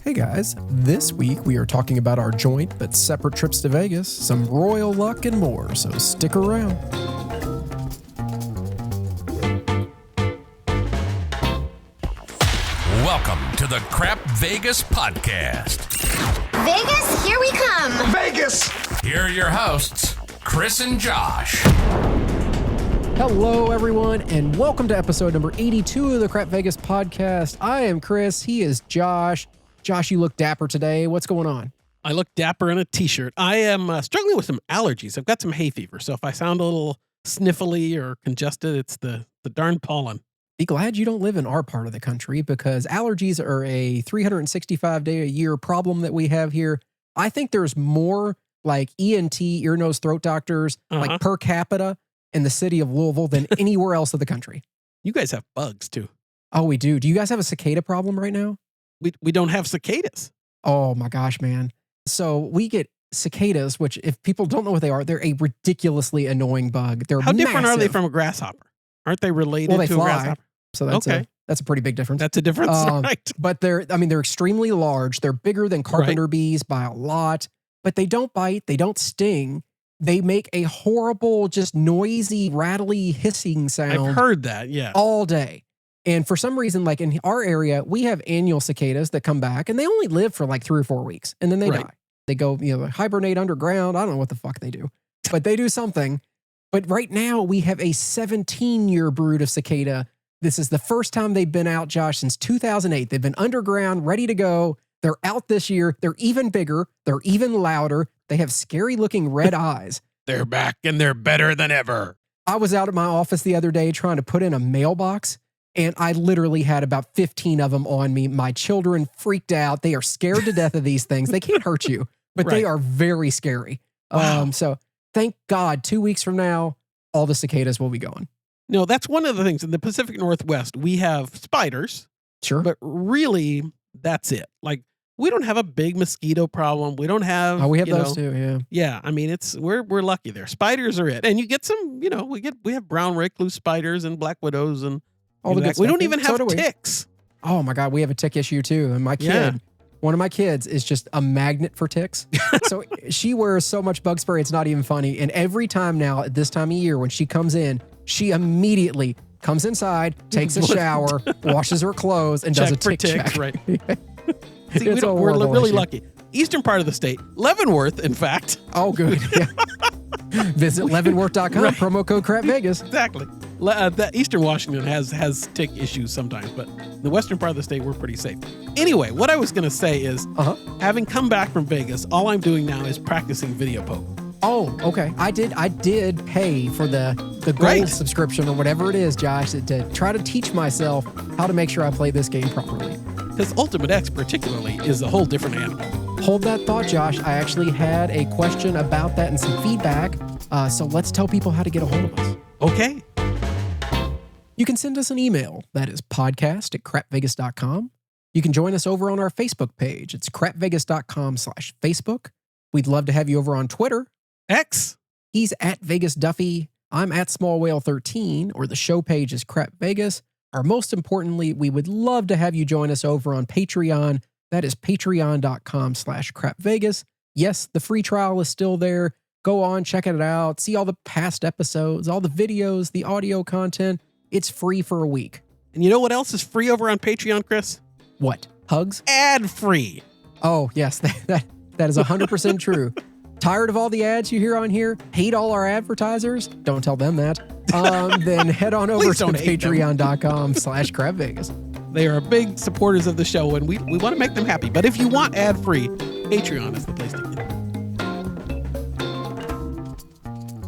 Hey guys, this week we are talking about our joint but separate trips to Vegas, some royal luck and more, so stick around. Welcome to the Crap Vegas podcast. Vegas, here we come. Vegas! Here are your hosts, Chris and Josh. Hello everyone, and welcome to episode number 82 of the Crap Vegas podcast. I am Chris, he is Josh. Josh, you look dapper today. What's going on? I look dapper in a t-shirt. I am struggling with some allergies. I've got some hay fever, so if I sound a little sniffly or congested, it's the darn pollen. Be glad you don't live in our part of the country because allergies are a 365-day-a-year problem that we have here. I think there's more like ENT, ear, nose, throat doctors, like per capita in the city of Louisville than anywhere else of the country. You guys have bugs, too. Oh, we do. Do you guys have a cicada problem right now? We don't have cicadas. Oh, my gosh, man. So we get cicadas, which if people don't know what they are, they're a ridiculously annoying bug. They're How different are they massive. from a grasshopper? Aren't they related Well, they to fly. a grasshopper? So that's a pretty big difference. That's a difference, right? But they're extremely large. They're bigger than carpenter bees by a lot, but they don't bite. They don't sting. They make a horrible, just noisy, rattly, hissing sound. I've heard that, yeah. All day. And for some reason, like in our area, we have annual cicadas that come back and they only live for like 3 or 4 weeks and then they die. They go, hibernate underground. I don't know what the fuck they do, but they do something. But right now we have a 17-year brood of cicada. This is the first time they've been out, Josh, since 2008. They've been underground, ready to go. They're out this year. They're even bigger. They're even louder. They have scary looking red eyes. They're back and they're better than ever. I was out at my office the other day trying to put in a mailbox. And I literally had about 15 of them on me. My children freaked out. They are scared to death of these things. They can't hurt you, but they are very scary. Wow. So thank God 2 weeks from now, all the cicadas will be gone. No, that's one of the things. In the Pacific Northwest, we have spiders. Sure. But really, that's it. Like, we don't have a big mosquito problem. We don't have... Oh, we have those too, yeah. Yeah, I mean, we're lucky there. Spiders are it. And you get some, we have brown recluse spiders and black widows and all the good stuff. We don't even have So do we. ticks. Oh my God, we have a tick issue too. And my kid, one of my kids is just a magnet for ticks. So she wears so much bug spray, it's not even funny. And every time now at this time of year, when she comes in, she immediately comes inside, takes a shower, washes her clothes, and does a tick check. Right. See, we're really lucky. Eastern part of the state, Leavenworth, in fact. Oh, good. Yeah. Visit leavenworth.com, promo code CrapVegas. Exactly. That Eastern Washington has tick issues sometimes, but the western part of the state, we're pretty safe. Anyway, what I was going to say is, having come back from Vegas, all I'm doing now is practicing video poker. Oh, okay. I did pay for the gold subscription or whatever it is, Josh, to try to teach myself how to make sure I play this game properly. Because Ultimate X particularly is a whole different animal. Hold that thought, Josh. I actually had a question about that and some feedback. So let's tell people how to get a hold of us. Okay. You can send us an email. That is podcast@crapvegas.com. You can join us over on our Facebook page. It's crapvegas.com/Facebook. We'd love to have you over on Twitter. X. He's at Vegas Duffy. I'm at Small Whale 13, or the show page is Crap Vegas. Or most importantly, we would love to have you join us over on Patreon. That is patreon.com/crapvegas. Yes, the free trial is still there. Go on, check it out. See all the past episodes, all the videos, the audio content. It's free for a week. And you know what else is free over on Patreon, Chris? What? Hugs? Ad free. Oh, yes, that is 100% true. Tired of all the ads you hear on here? Hate all our advertisers? Don't tell them that. Then head on over to patreon.com/crapvegas. They are big supporters of the show, and we want to make them happy. But if you want ad-free, Patreon is the place to get it.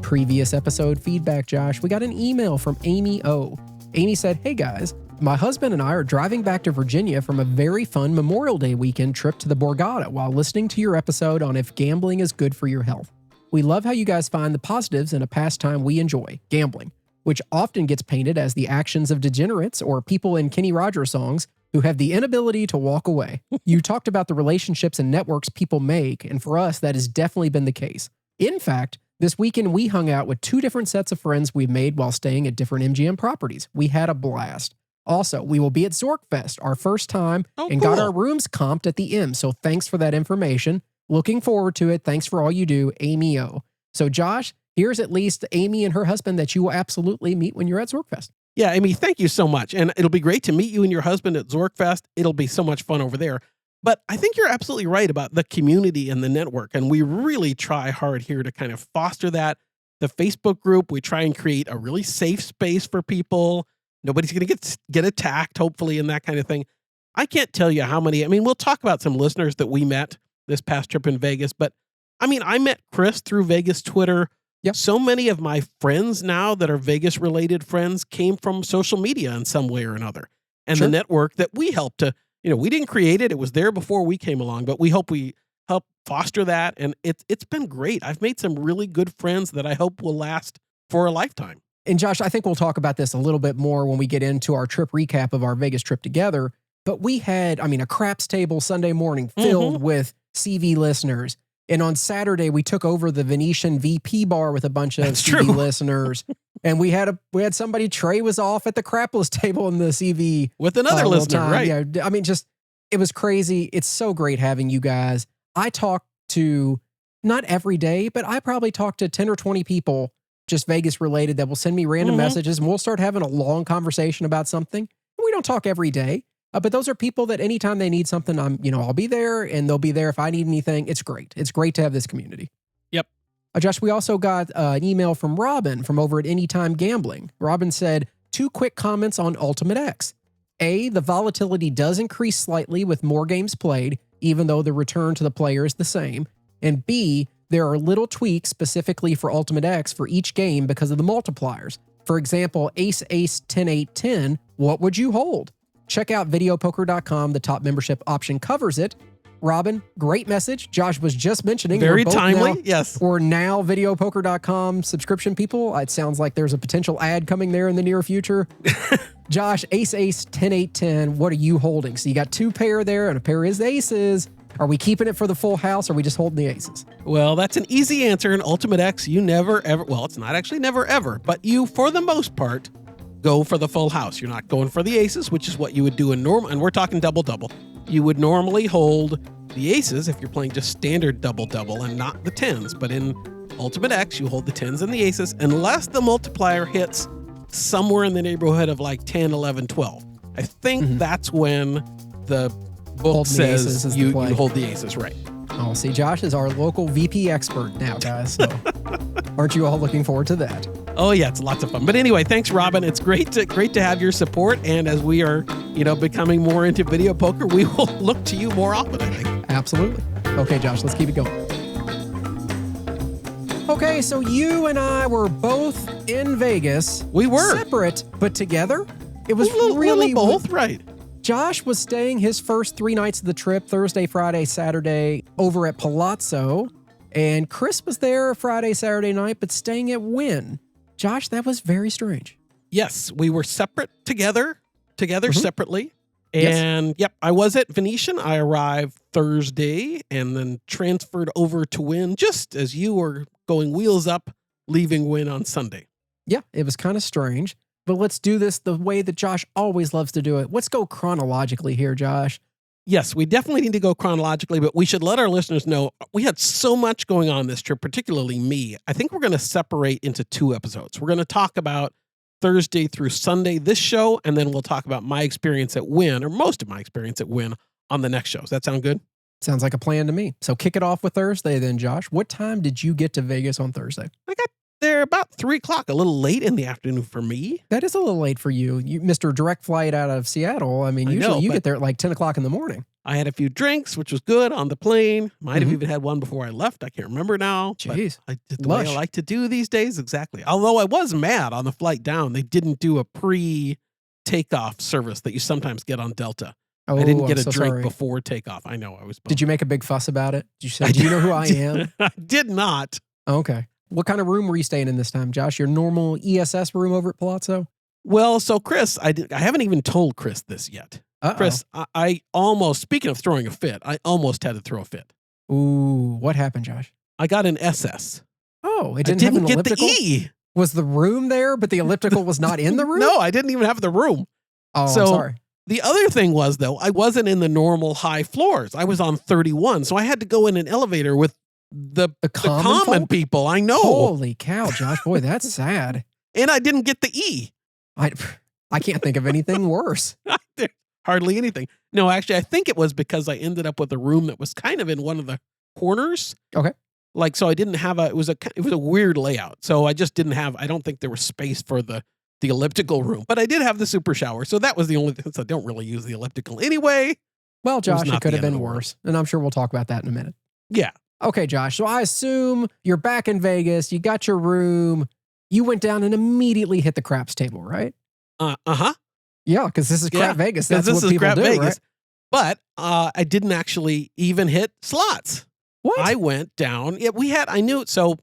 Previous episode feedback, Josh. We got an email from Amy O. Amy said, "Hey guys, my husband and I are driving back to Virginia from a very fun Memorial Day weekend trip to the Borgata while listening to your episode on if gambling is good for your health. We love how you guys find the positives in a pastime we enjoy, gambling, which often gets painted as the actions of degenerates or people in Kenny Rogers songs who have the inability to walk away. You talked about the relationships and networks people make, and for us, that has definitely been the case. In fact, this weekend we hung out with 2 different sets of friends we've made while staying at different MGM properties. We had a blast. Also, we will be at Zorkfest, our first time, and got our rooms comped at the M. So thanks for that information. Looking forward to it. Thanks for all you do, Amy O. So Josh, here's at least Amy and her husband that you will absolutely meet when you're at Zorkfest. Yeah, Amy, thank you so much. And it'll be great to meet you and your husband at Zorkfest. It'll be so much fun over there. But I think you're absolutely right about the community and the network. And we really try hard here to kind of foster that. The Facebook group, we try and create a really safe space for people. Nobody's going to get attacked, hopefully, and that kind of thing. I can't tell you how many. I mean, we'll talk about some listeners that we met this past trip in Vegas. But I mean, I met Chris through Vegas Twitter. Yep. So many of my friends now that are Vegas-related friends came from social media in some way or another. And the network that we helped to, we didn't create it. It was there before we came along, but we hope we help foster that. And it's been great. I've made some really good friends that I hope will last for a lifetime. And Josh, I think we'll talk about this a little bit more when we get into our trip recap of our Vegas trip together. But we had, a craps table Sunday morning filled with CV listeners. And on Saturday, we took over the Venetian VP bar with a bunch of CV listeners. And we had somebody, Trey was off at the crapless table in the CV. With another listener, time. right? Yeah, it was crazy. It's so great having you guys. I talk to, not every day, but I probably talk to 10 or 20 people, just Vegas related, that will send me random messages, and we'll start having a long conversation about something. We don't talk every day. But those are people that anytime they need something, I'll be there, and they'll be there if I need anything. It's great. It's great to have this community. Yep. Josh, we also got an email from Robin from over at Anytime Gambling. Robin said, 2 quick comments on Ultimate X. A, the volatility does increase slightly with more games played, even though the return to the player is the same. And B, there are little tweaks specifically for Ultimate X for each game because of the multipliers. For example, Ace, 10, 8, 10, what would you hold? Check out videopoker.com. The top membership option covers it. Robin, great message. Josh was just mentioning. Very timely, yes. We're now videopoker.com subscription people. It sounds like there's a potential ad coming there in the near future. Josh, Ace, 10, 8, 10, what are you holding? So you got 2 pair there, and a pair is aces. Are we keeping it for the full house, or are we just holding the aces? Well, that's an easy answer. In Ultimate X, you never, ever, well, it's not actually never, ever, but you, for the most part, go for the full house. You're not going for the aces, which is what you would do in normal, and we're talking double-double. You would normally hold the aces if you're playing just standard double-double and not the 10s. But in Ultimate X, you hold the 10s and the aces unless the multiplier hits somewhere in the neighborhood of like 10, 11, 12. I think that's when the book says you hold the aces, right? Oh, see, Josh is our local VP expert now, guys. So aren't you all looking forward to that? Oh yeah, it's lots of fun. But anyway, thanks, Robin. It's great to have your support. And as we are, becoming more into video poker, we will look to you more often, I think. Absolutely. Okay, Josh, let's keep it going. Okay, so you and I were both in Vegas. We were. Separate, but together. It was really both, right? Josh was staying his first 3 nights of the trip, Thursday, Friday, Saturday, over at Palazzo. And Chris was there Friday, Saturday night, but staying at Wynn. Josh, that was very strange. Yes, we were together separately. And yep, I was at Venetian. I arrived Thursday and then transferred over to Wynn just as you were going wheels up, leaving Wynn on Sunday. Yeah, it was kind of strange. But let's do this the way that Josh always loves to do it. Let's go chronologically here, Josh. Yes, we definitely need to go chronologically, but we should let our listeners know we had so much going on this trip, particularly me. I think we're going to separate into 2 episodes. We're going to talk about Thursday through Sunday, this show, and then we'll talk about my experience at Wynn, or most of my experience at Wynn, on the next show. Does that sound good? Sounds like a plan to me. So kick it off with Thursday then, Josh. What time did you get to Vegas on Thursday? I got there about 3 o'clock, a little late in the afternoon for me. That is a little late for you. You Mr. Direct Flight out of Seattle. Usually you get there at like 10 o'clock in the morning. I had a few drinks, which was good on the plane. Might have even had one before I left. I can't remember now. Jeez. I did the way I like to do these days. Exactly. Although I was mad on the flight down. They didn't do a pre-takeoff service that you sometimes get on Delta. Oh, I didn't get a drink sorry. before takeoff. I know. I was bummed. Did you make a big fuss about it? Did you say, do you know who I am? I did not. Okay. What kind of room were you staying in this time, Josh? Your normal ESS room over at Palazzo? Well, so Chris, I haven't even told Chris this yet. Uh-oh. Chris, I almost, speaking of throwing a fit, I almost had to throw a fit. Ooh, what happened, Josh? I got an SS. Oh, it didn't have an get elliptical? the E. Was the room there, but the elliptical was not in the room? No, I didn't even have the room. Oh, So I'm sorry. the other thing was, though, I wasn't in the normal high floors. I was on 31. So I had to go in an elevator with the common folk? people. I know. Holy cow, Josh. Boy, that's sad. And I didn't get the E. I can't think of anything worse. Hardly anything. No, actually, I think it was because I ended up with a room that was kind of in one of the corners. Okay. Like, so I didn't have it was a weird layout. So I just didn't have, I don't think there was space for the elliptical room, but I did have the super shower. So that was the only thing. I don't really use the elliptical anyway. Well, Josh, not it could the have end been of the world. worse. And I'm sure we'll talk about that in a minute. Yeah. Okay, Josh. So I assume you're back in Vegas. You got your room. You went down and immediately hit the craps table, right? Uh-huh. Yeah, because this is crap Vegas. That's this what is people crap do, Vegas. right? But I didn't actually even hit slots. What? I went down. Yeah, I knew it. So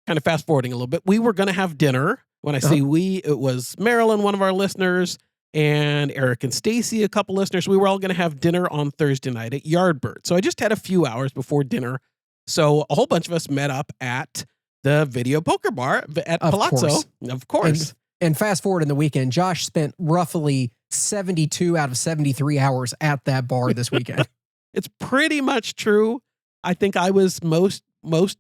kind of fast forwarding a little bit, we were going to have dinner. When I say it was Marilyn, one of our listeners, and Eric and Stacy, a couple listeners. We were all going to have dinner on Thursday night at Yardbird. So I just had a few hours before dinner. So a whole bunch of us met up at the video poker bar at Palazzo. Of course. And fast forward in the weekend, Josh spent roughly 72 out of 73 hours at that bar this weekend. It's pretty much true. I think I was most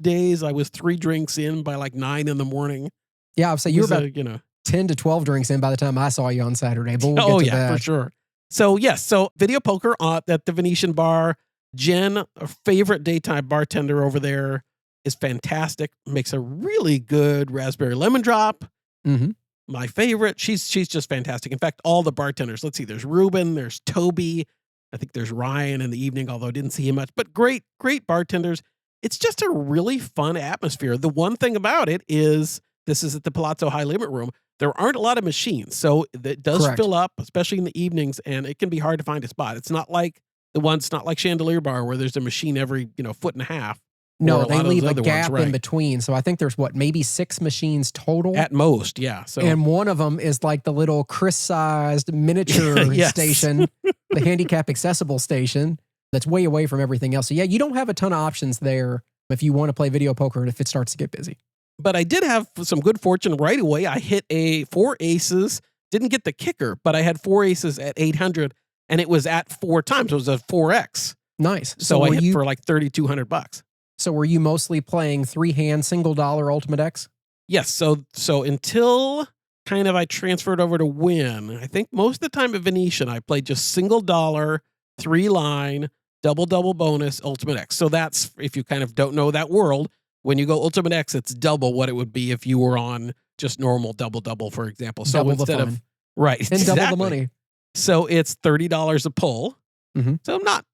days I was 3 drinks in by like 9 in the morning. Yeah, I'd say you were about 10 to 12 drinks in by the time I saw you on Saturday. But we'll get to that. For sure. So yes, so video poker at the Venetian bar. Jen, a favorite daytime bartender over there, is fantastic. Makes a really good raspberry lemon drop. Mm-hmm. My favorite. She's just fantastic. In fact, all the bartenders. Let's see. There's Ruben. There's Toby. I think there's Ryan in the evening, although I didn't see him much. But great bartenders. It's just a really fun atmosphere. The one thing about it is this is at the Palazzo High Limit Room. There aren't a lot of machines, so it does fill up, especially in the evenings, and it can be hard to find a spot. It's not like not like Chandelier Bar where there's a machine every foot and a half. No, they leave a gap in between. So I think there's maybe 6 machines total at most. Yeah. So and one of them is like the little Chris-sized miniature station, the handicap accessible station that's way away from everything else. So yeah, you don't have a ton of options there if you want to play video poker and if it starts to get busy. But I did have some good fortune right away. I hit 4 aces, didn't get the kicker, but I had 4 aces at 800, and it was at 4 times. It was a 4x. Nice. So I hit for like $3,200. So were you mostly playing 3-hand single dollar Ultimate X? Yes. So until kind of I transferred over to Win, I think most of the time at Venetian, I played just single dollar, 3-line, double bonus, Ultimate X. So that's, if you kind of don't know that world, when you go Ultimate X, it's double what it would be if you were on just normal double, for example. So double instead the fun. of, right. And exactly. double the money. So it's $30 a pull. Mm-hmm. So not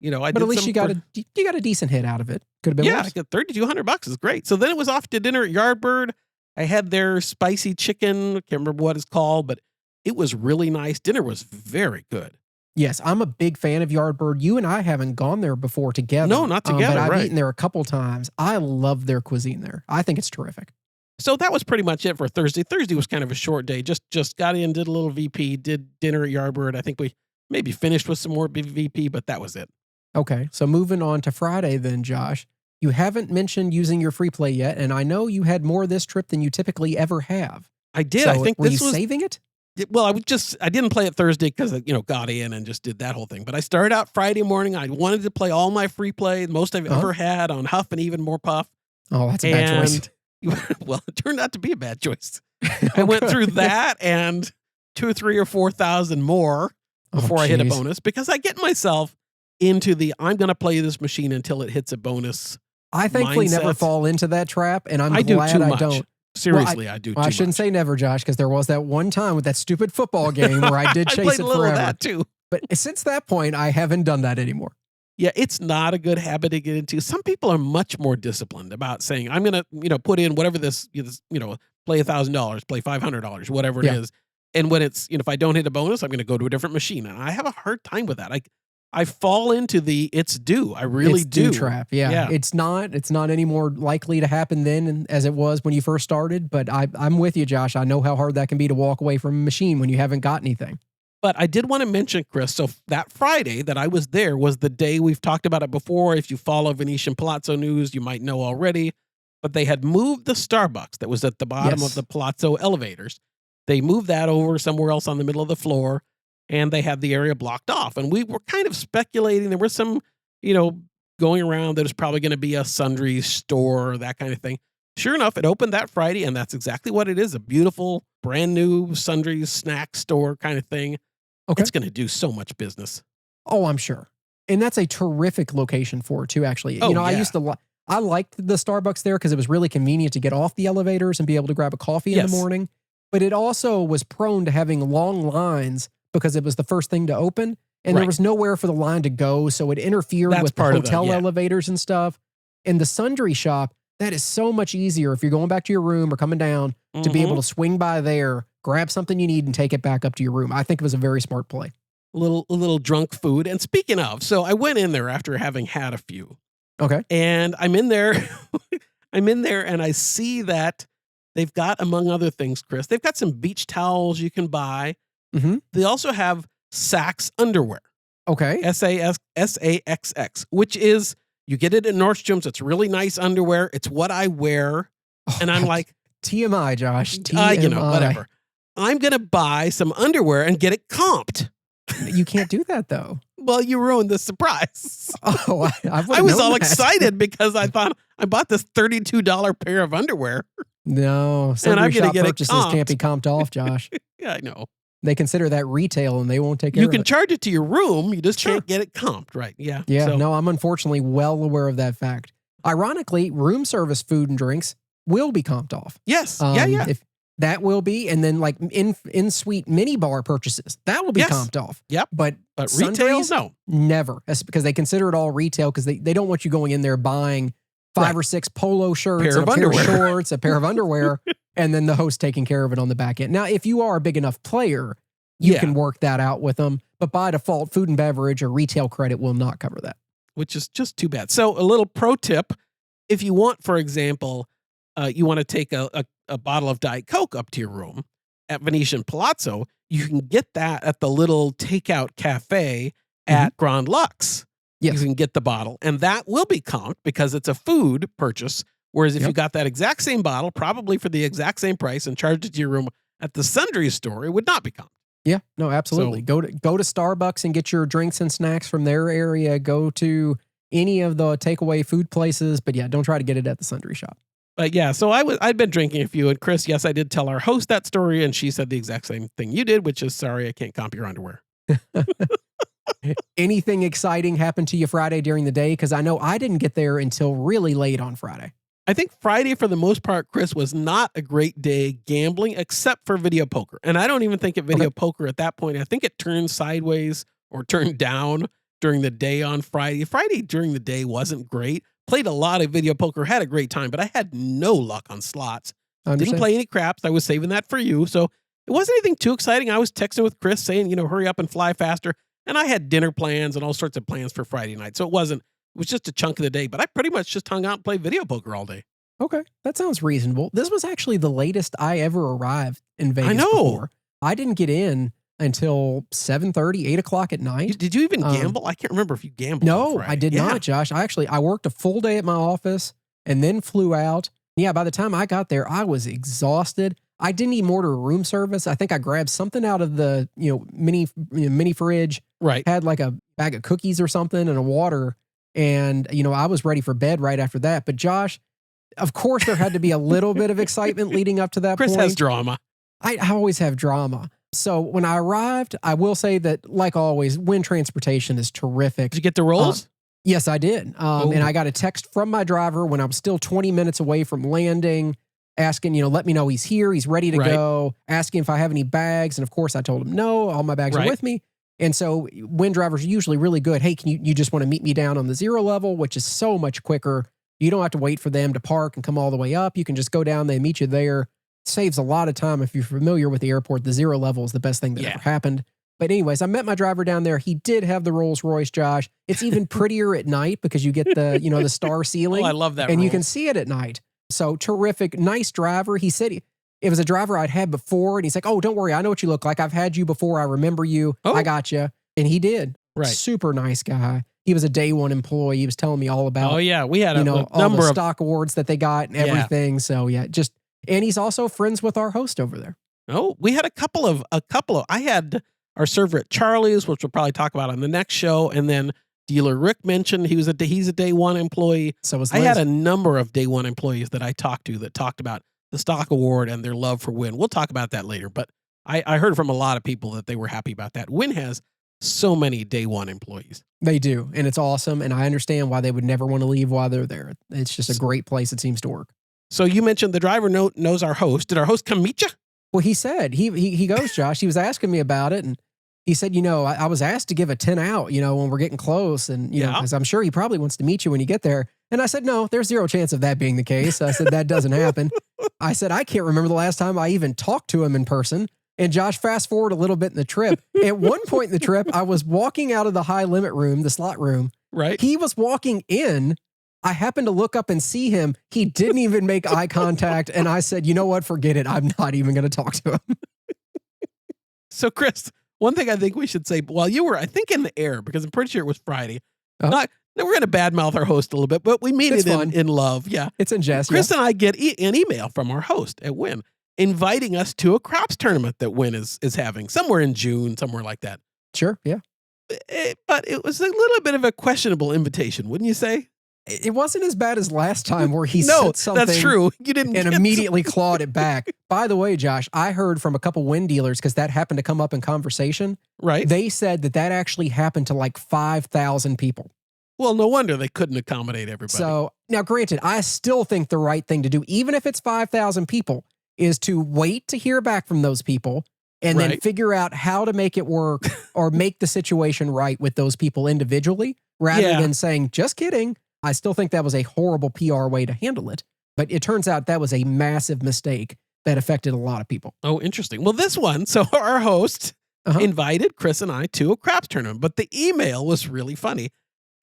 I but did at least you got a decent hit out of it. Could have been worse. I got $3,200 is great. So then it was off to dinner at Yardbird. I had their spicy chicken. Can't remember what it's called, but it was really nice. Dinner was very good. Yes, I'm a big fan of Yardbird. You and I haven't gone there before together. No, not together. But I've eaten there a couple times. I love their cuisine there. I think it's terrific. So that was pretty much it for Thursday. Thursday was kind of a short day. Just got in, did a little VP, did dinner at Yardbird. I think we maybe finished with some more VP, but that was it. Okay, so moving on to Friday then, Josh. You haven't mentioned using your free play yet, and I know you had more this trip than you typically ever have. I did. So I think were this you was saving it? Well, I didn't play it Thursday because got in and just did that whole thing. But I started out Friday morning. I wanted to play all my free play, most I've ever had on Huff and even more Puff. Oh, that's a bad choice. Well, it turned out to be a bad choice. I went through that and 2,000, 3,000, or 4,000 more before I hit a bonus because I get myself into I'm going to play this machine until it hits a bonus. I thankfully mindset. never fall into that trap, and I'm I glad do too I much. don't. Seriously, I do too much. I shouldn't say never, Josh, because there was that one time with that stupid football game where I did chase I played it a little forever. of that too. But since that point, I haven't done that anymore. Yeah, it's not a good habit to get into. Some people are much more disciplined about saying, I'm going to, put in whatever this, play $1,000, play $500, whatever it is. And when it's, if I don't hit a bonus, I'm going to go to a different machine. And I have a hard time with that. I fall into it's due. I really do. Trap. Yeah. It's not any more likely to happen then as it was when you first started. But I'm with you, Josh. I know how hard that can be to walk away from a machine when you haven't got anything. But I did want to mention, Chris, so that Friday that I was there was the day we've talked about it before. If you follow Venetian Palazzo news, you might know already. But they had moved the Starbucks that was at the bottom of the Palazzo elevators. They moved that over somewhere else on the middle of the floor, and they had the area blocked off. And we were kind of speculating. There was some, going around that was probably going to be a sundry store, that kind of thing. Sure enough, it opened that Friday, and that's exactly what it is. A beautiful, brand new sundry snack store kind of thing. Okay. It's going to do so much business. Oh, I'm sure. And that's a terrific location for it, too, actually. Oh, I liked the Starbucks there because it was really convenient to get off the elevators and be able to grab a coffee in the morning. But it also was prone to having long lines because it was the first thing to open. And there was nowhere for the line to go. So it interfered with the hotel elevators and stuff. And the sundry shop, that is so much easier if you're going back to your room or coming down to be able to swing by there, grab something you need, and take it back up to your room. I think it was a very smart play. A little drunk food. And speaking of, so I went in there after having had a few. Okay. And I'm in there. And I see that they've got, among other things, Chris, they've got some beach towels you can buy. Mm-hmm. They also have Saks underwear. Okay. SAXX, which is, you get it at Nordstrom's. It's really nice underwear. It's what I wear. And I'm like, TMI, Josh. TMI. Whatever. I'm going to buy some underwear and get it comped. You can't do that, though. Well, you ruined the surprise. Oh, I was all excited because I thought I bought this $32 pair of underwear. No, and I'm going to get purchases it comped. Can't be comped off, Josh. Yeah, I know. They consider that retail and they won't take care You of can it. charge it to your room. You just can't get it comped, right? Yeah. Yeah, So, no, I'm unfortunately well aware of that fact. Ironically, room service food and drinks will be comped off. yes. Yeah. If that will be, and then like in-suite mini bar purchases, that will be comped off. Yep. But retail, sundries, no. Never. That's because they consider it all retail because they don't want you going in there buying 5 or 6 polo shirts, Pair of a pair of underwear. shorts, a pair of underwear, and then the host taking care of it on the back end. Now, if you are a big enough player, you can work that out with them. But by default, food and beverage or retail credit will not cover that. Which is just too bad. So a little pro tip, if you want, for example, you want to take a bottle of Diet Coke up to your room at Venetian Palazzo, you can get that at the little takeout cafe at Grand Lux. Yes. You can get the bottle, and that will be comped because it's a food purchase. Whereas if you got that exact same bottle, probably for the exact same price, and charged it to your room at the sundry store, it would not be comped. Yeah, no, absolutely. So, go to Starbucks and get your drinks and snacks from their area. Go to any of the takeaway food places, but yeah, don't try to get it at the sundry shop. But yeah, so I'd been drinking a few, and Chris, yes, I did tell our host that story, and she said the exact same thing you did, which is, sorry, I can't comp your underwear. Anything exciting happened to you Friday during the day? Because I know I didn't get there until really late on Friday. I think Friday, for the most part, Chris, was not a great day gambling, except for video poker. And I don't even think at video poker at that point. I think it turned sideways or turned down during the day on Friday. Friday during the day wasn't great. Played a lot of video poker, had a great time, but I had no luck on slots. Didn't play any craps. I was saving that for you. So it wasn't anything too exciting. I was texting with Chris saying, hurry up and fly faster. And I had dinner plans and all sorts of plans for Friday night. So it was just a chunk of the day, but I pretty much just hung out and played video poker all day. Okay, that sounds reasonable. This was actually the latest I ever arrived in Vegas. I know. Before. I didn't get in until 7:30, 8 o'clock at night. Did you even gamble? I can't remember if you gambled. No, I did not, Josh. I worked a full day at my office and then flew out. Yeah, by the time I got there, I was exhausted. I didn't even order a room service. I think I grabbed something out of the mini fridge. Right. Had like a bag of cookies or something and a water. And, I was ready for bed right after that. But Josh, of course, there had to be a little bit of excitement leading up to that Chris point. has drama. I always have drama. So when I arrived, I will say that, like always, wind transportation is terrific. Did you get the rolls? Yes, I did. And I got a text from my driver when I was still 20 minutes away from landing, asking, let me know he's here, he's ready to go, asking if I have any bags. And of course, I told him no, all my bags are with me. And so wind drivers are usually really good. Hey, can you just want to meet me down on the 0 level, which is so much quicker. You don't have to wait for them to park and come all the way up. You can just go down, they meet you there. Saves a lot of time. If you're familiar with the airport, the 0 level is the best thing that ever happened. But anyways, I met my driver down there. He did have the Rolls Royce, Josh. It's even prettier at night because you get the, the star ceiling. Oh, I love that. And you can see it at night. So terrific, nice driver. He said it was a driver I'd had before. And he's like, oh, don't worry. I know what you look like. I've had you before. I remember you. Oh. I got you. And he did. Right. Super nice guy. He was a day one employee. He was telling me all about, we had a all number the of stock awards that they got and everything. So yeah, and he's also friends with our host over there. Oh, we had a couple of, I had our server at Charlie's, which we'll probably talk about on the next show. And then dealer Rick mentioned he's a day one employee. So was I Liz. had a number of day one employees that I talked to that talked about the stock award and their love for Win. We'll talk about that later, but I heard from a lot of people that they were happy about that. Win has so many day one employees. They do, and it's awesome, and I understand why they would never want to leave while they're there. It's just a great place, it seems to work. So you mentioned the driver knows our host. Did our host come meet you? Well, he said, he goes, Josh, he was asking me about it, and he said, I was asked to give a 10 out, when we're getting close, and, because I'm sure he probably wants to meet you when you get there. And I said, no, there's zero chance of that being the case. I said, that doesn't happen. I said, I can't remember the last time I even talked to him in person. And Josh, fast forward a little bit in the trip. At one point in the trip, I was walking out of the high limit room, the slot room. Right. He was walking in. I happened to look up and see him. He didn't even make eye contact. And I said, you know what? Forget it. I'm not even going to talk to him. So, Chris, one thing I think we should say, while you were, I think, in the air, because I'm pretty sure it was Friday. We're going to badmouth our host a little bit, but we mean it in love. Yeah. It's in jest. Chris and I get an email from our host at Win inviting us to a craps tournament that Win is having somewhere in June, somewhere like that. Sure. Yeah. But it was a little bit of a questionable invitation, wouldn't you say? It wasn't as bad as last time where he no, said something. That's true. You didn't and immediately clawed it back. By the way, Josh, I heard from a couple Win dealers because that happened to come up in conversation. Right. They said that actually happened to like 5,000 people. Well, no wonder they couldn't accommodate everybody. So now, granted, I still think the right thing to do, even if it's 5,000 people, is to wait to hear back from those people and then figure out how to make it work or make the situation right with those people individually rather than saying, just kidding. I still think that was a horrible PR way to handle it. But it turns out that was a massive mistake that affected a lot of people. Oh, interesting. Well, this one, so our host invited Chris and I to a craps tournament, but the email was really funny.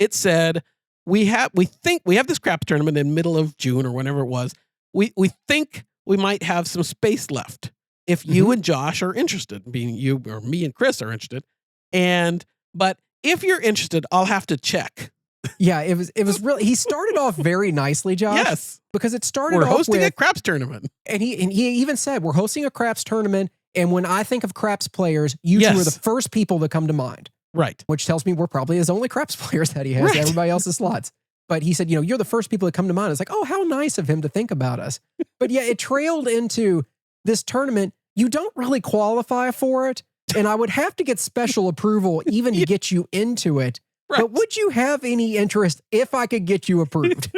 It said, we think we have this craps tournament in middle of June or whenever it was. We think we might have some space left if you and Josh are interested, being you or me and Chris are interested. But if you're interested, I'll have to check. Yeah, it was really, he started off very nicely, Josh. Yes. Because it started We're off hosting with a craps tournament. And he even said, we're hosting a craps tournament. And when I think of craps players, you two are the first people that come to mind. Right. Which tells me we're probably his only craps players that he has. Right. Everybody else's slots. But he said, you're the first people that come to mind. It's like, oh, how nice of him to think about us. But yeah, it trailed into this tournament. You don't really qualify for it. And I would have to get special approval even to get you into it. Right. But would you have any interest if I could get you approved?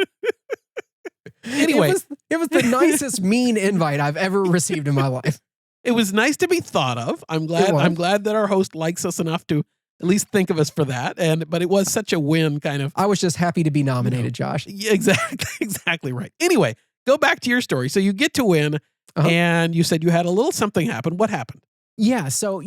Anyway. It was the nicest mean invite I've ever received in my life. It was nice to be thought of. I'm glad that our host likes us enough to at least think of us for that. But it was such a win, kind of. I was just happy to be nominated, Josh. Yeah, exactly right. Anyway, go back to your story. So you get to Win, and you said you had a little something happen. What happened? Yeah, so,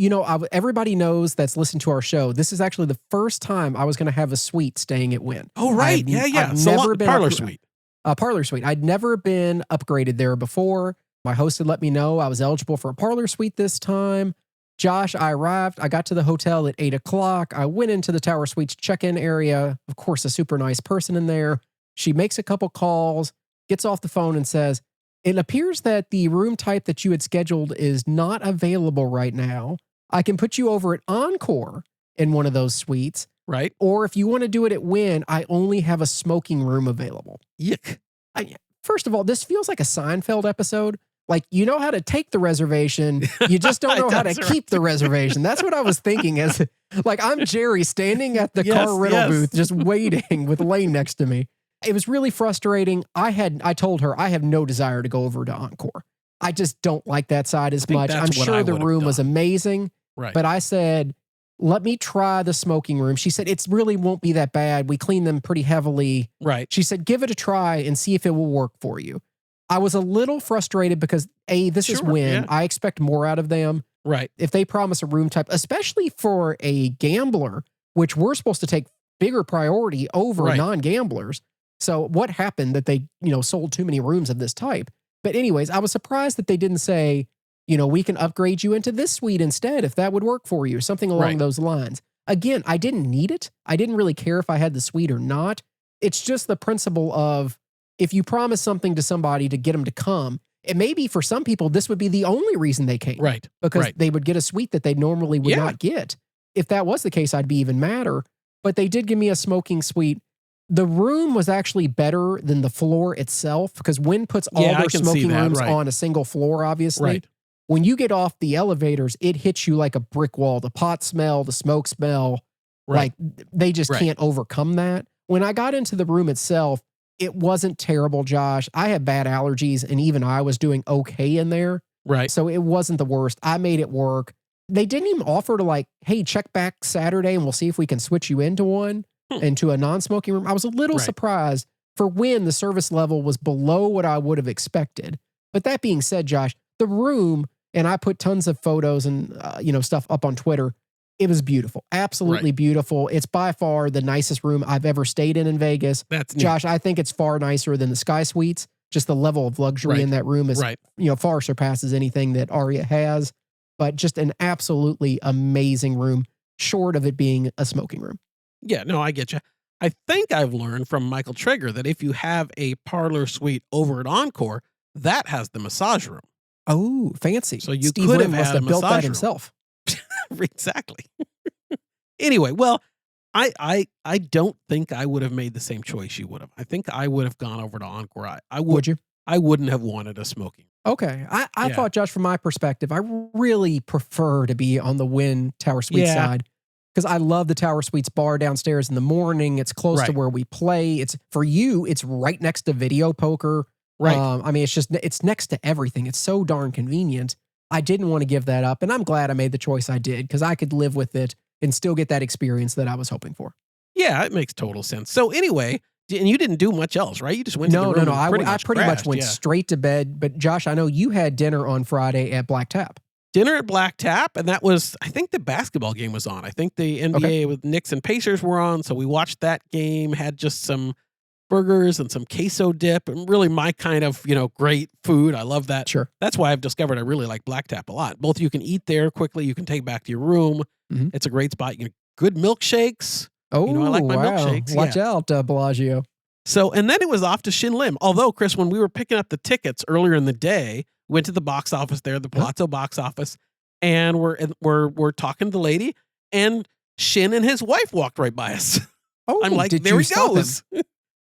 everybody knows that's listened to our show. This is actually the first time I was going to have a suite staying at Win. Oh, right. I've never been parlor suite. Parlor suite. I'd never been upgraded there before. My host had let me know I was eligible for a parlor suite this time. Josh, I arrived. I got to the hotel at 8 o'clock. I went into the Tower Suites check-in area. Of course, a super nice person in there. She makes a couple calls, gets off the phone and says, it appears that the room type that you had scheduled is not available right now. I can put you over at Encore in one of those suites. Right. Or if you want to do it at Win, I only have a smoking room available. Yuck. First of all, this feels like a Seinfeld episode. Like, you know how to take the reservation. You just don't know how to keep the reservation. That's what I was thinking as, like, I'm Jerry standing at the car rental booth, just waiting with Lane next to me. It was really frustrating. I told her I have no desire to go over to Encore. I just don't like that side as much. I'm sure the room was amazing. Right. But I said, let me try the smoking room. She said, it really won't be that bad. We clean them pretty heavily. Right. She said, give it a try and see if it will work for you. I was a little frustrated because, this is Win. Yeah. I expect more out of them. Right. If they promise a room type, especially for a gambler, which we're supposed to take bigger priority over non-gamblers. So what happened that they, sold too many rooms of this type? But anyways, I was surprised that they didn't say, we can upgrade you into this suite instead if that would work for you, something along those lines. Again, I didn't need it. I didn't really care if I had the suite or not. It's just the principle of, if you promise something to somebody to get them to come, And maybe for some people, this would be the only reason they came. Right. Because right. they would get a suite that they normally would not get. If that was the case, I'd be even madder. But they did give me a smoking suite. The room was actually better than the floor itself because Wynn puts all their smoking rooms on a single floor, obviously. Right. When you get off the elevators, it hits you like a brick wall. The pot smell, the smoke smell, like they just can't overcome that. When I got into the room itself, it wasn't terrible, Josh. I have bad allergies, and even I was doing okay in there. Right. So it wasn't the worst. I made it work. They didn't even offer to like, hey, check back Saturday and we'll see if we can switch you into one, into a non-smoking room. I was a little surprised. For Wynn, the service level was below what I would have expected. But that being said, Josh, the room, and I put tons of photos and stuff up on Twitter. It was beautiful. Absolutely beautiful. It's by far the nicest room I've ever stayed in Vegas. That's neat. Josh, I think it's far nicer than the Sky Suites. Just the level of luxury in that room is, far surpasses anything that Aria has. But just an absolutely amazing room, short of it being a smoking room. Yeah, no, I get you. I think I've learned from Michael Traeger that if you have a parlor suite over at Encore, that has the massage room. Oh, fancy. So you Steve could Wynn have must had have a built that massage himself. Exactly. Anyway, well, I don't think I would have made the same choice you would have. I think I would have gone over to Encore. Would you? I wouldn't have wanted a smoking. Okay. I thought, Josh, from my perspective, I really prefer to be on the Wynn Tower Suite side because I love the Tower Suites bar downstairs in the morning. It's close to where we play. It's for you, it's right next to video poker. Right. I mean, it's next to everything. It's so darn convenient. I didn't want to give that up. And I'm glad I made the choice I did because I could live with it and still get that experience that I was hoping for. Yeah, it makes total sense. So anyway, and you didn't do much else, right? You just went to the room. No. I pretty crashed, much went straight to bed. But Josh, I know you had dinner on Friday at Black Tap. Dinner at Black Tap, and that was, I think the basketball game was on. I think the NBA with Knicks and Pacers were on, so we watched that game, had just some burgers and some queso dip, and really my kind of, great food. I love that. Sure. That's why I've discovered I really like Black Tap a lot. Both you can eat there quickly, you can take back to your room. Mm-hmm. It's a great spot. You get good milkshakes. Oh, I like my milkshakes. Watch out, Bellagio. So, and then it was off to Shin Lim. Although, Chris, when we were picking up the tickets earlier in the day, went to the box office there, the Palazzo box office, and we're talking to the lady, and Shin and his wife walked right by us. Oh, I'm like, there he goes.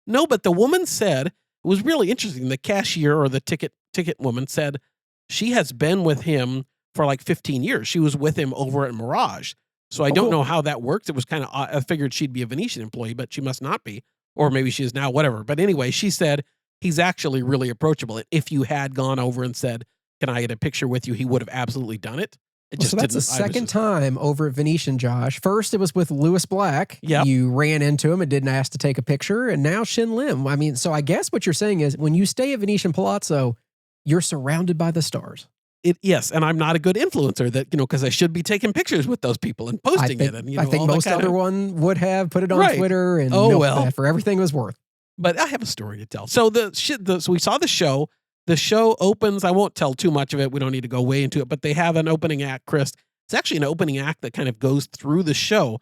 No, but the woman said, it was really interesting. The cashier or the ticket woman said she has been with him for like 15 years. She was with him over at Mirage. So I don't know how that works. It was kind of, I figured she'd be a Venetian employee, but she must not be. Or maybe she is now, whatever. But anyway, she said he's actually really approachable. If you had gone over and said, can I get a picture with you? He would have absolutely done it. So that's the second time over at Venetian, Josh. First, it was with Lewis Black. Yep. You ran into him and didn't ask to take a picture. And now Shin Lim. I mean, so I guess what you're saying is when you stay at Venetian Palazzo, you're surrounded by the stars. Yes, and I'm not a good influencer that, because I should be taking pictures with those people and posting it. And, I think most other one would have put it on Twitter and for everything it was worth. But I have a story to tell. So so we saw the show. The show opens. I won't tell too much of it. We don't need to go way into it, but they have an opening act, Chris. It's actually an opening act that kind of goes through the show.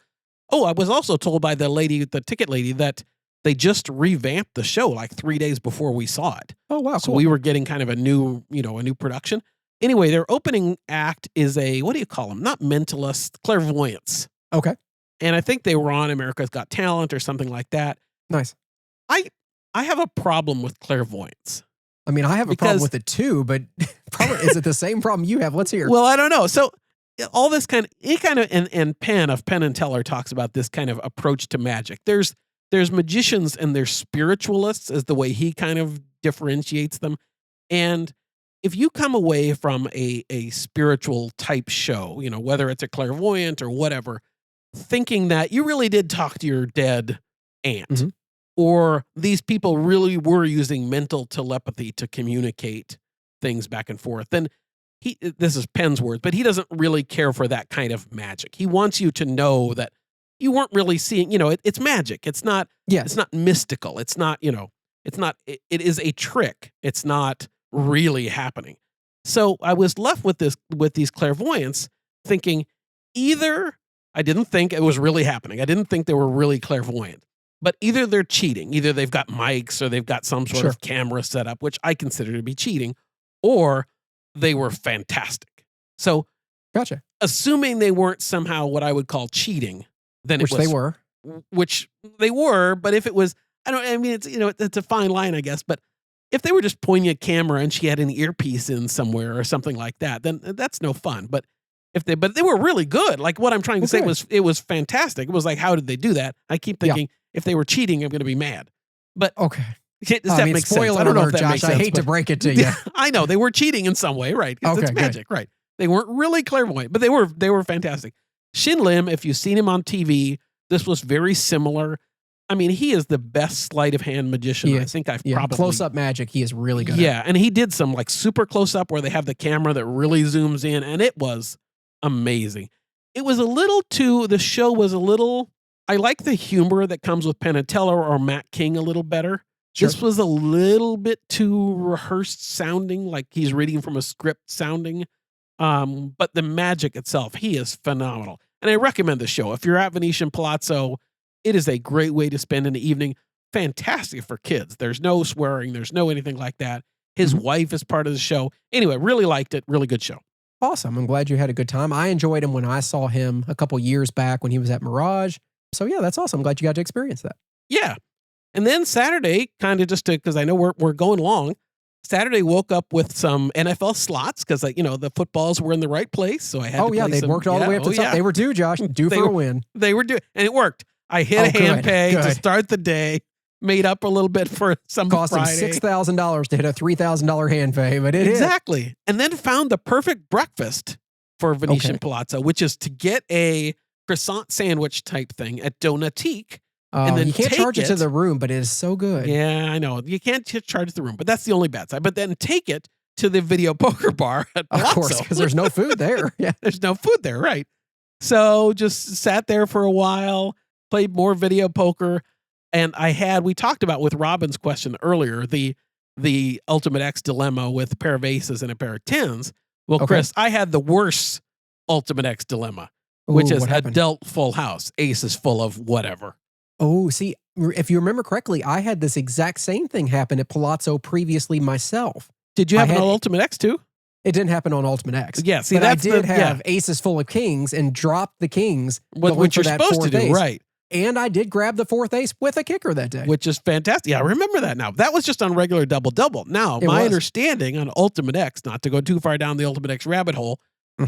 Oh, I was also told by the ticket lady, that they just revamped the show like 3 days before we saw it. Oh, wow. So we were getting kind of a new production. Anyway, their opening act is what do you call them? Not mentalist, clairvoyance. Okay. And I think they were on America's Got Talent or something like that. Nice. I have a problem with clairvoyance. I mean, I have a problem with it too, but probably is it the same problem you have? Let's hear. Well, I don't know. So all this and Penn and Teller talks about this kind of approach to magic. There's magicians and there's spiritualists, is the way he kind of differentiates them. And if you come away from a spiritual type show, whether it's a clairvoyant or whatever, thinking that you really did talk to your dead aunt, or these people really were using mental telepathy to communicate things back and forth, then this is Penn's words, but he doesn't really care for that kind of magic. He wants you to know that you weren't really seeing, it's magic. It's not, it's not mystical. It's not, it is a trick. It's not really happening. So I was left with these clairvoyants thinking either I didn't think it was really happening. I didn't think they were really clairvoyant, but either they're cheating, either they've got mics or they've got some sort of camera set up, which I consider to be cheating, or they were fantastic. So Gotcha. assuming they weren't somehow what I would call cheating, then Which it was they were. which they were, but if it was, it's a fine line, I guess, but if they were just pointing a camera and she had an earpiece in somewhere or something like that, then that's no fun. But they were really good. Like what I'm trying to say was, it was fantastic. It was like, how did they do that? I keep thinking if they were cheating, I'm going to be mad. But okay. Does that make sense? Spoiler I don't know if alert, that Josh. makes sense. I hate to break it to you. I know they were cheating in some way, right? Okay, It's magic, right? They weren't really clairvoyant, but they were fantastic. Shin Lim, if you've seen him on TV, this was very similar. I mean, he is the best sleight of hand magician I think I've probably. Close up magic, he is really good. Yeah, and he did some like super close up where they have the camera that really zooms in, and it was amazing. It was a little too. The show was a little. I like the humor that comes with Penn and Teller or Matt King a little better. Sure. This was a little bit too rehearsed sounding, like he's reading from a script sounding. But the magic itself, he is phenomenal. And I recommend the show. If you're at Venetian Palazzo, it is a great way to spend an evening. Fantastic for kids. There's no swearing. There's no anything like that. His wife is part of the show. Anyway, really liked it. Really good show. Awesome. I'm glad you had a good time. I enjoyed him when I saw him a couple years back when he was at Mirage. So yeah, that's awesome. I'm glad you got to experience that. Yeah. And then Saturday, kind of just because I know we're going long, Saturday woke up with some NFL slots because the footballs were in the right place. So I had to play they'd worked all the way up to the top. Yeah. They were due, Josh. Due for a win. They were due. And it worked. I hit a hand pay to start the day, made up a little bit for some Cost Friday. him $6,000 to hit a $3,000 hand pay, but it exactly. hit. And then found the perfect breakfast for Venetian Palazzo, which is to get a croissant sandwich type thing at Donatique. And then you can't charge it to the room, but it is so good. Yeah, I know. You can't charge the room, but that's the only bad side. But then take it to the video poker bar at Palazzo. Of course, because there's no food there. Yeah, there's no food there, right? So just sat there for a while, played more video poker, and we talked about with Robin's question earlier, the Ultimate X dilemma with a pair of aces and a pair of tens. Well, Chris, I had the worst Ultimate X dilemma, which is a dealt full house. Ace is full of whatever. Oh, see, if you remember correctly, I had this exact same thing happen at Palazzo previously myself. Did you have an Ultimate X too? It didn't happen on Ultimate X. Yeah, see, but I did have aces full of kings and dropped the kings. What you're supposed to do, ace. right. And I did grab the fourth ace with a kicker that day. Which is fantastic. Yeah, I remember that now. That was just on regular double-double. Now, my understanding on Ultimate X, not to go too far down the Ultimate X rabbit hole,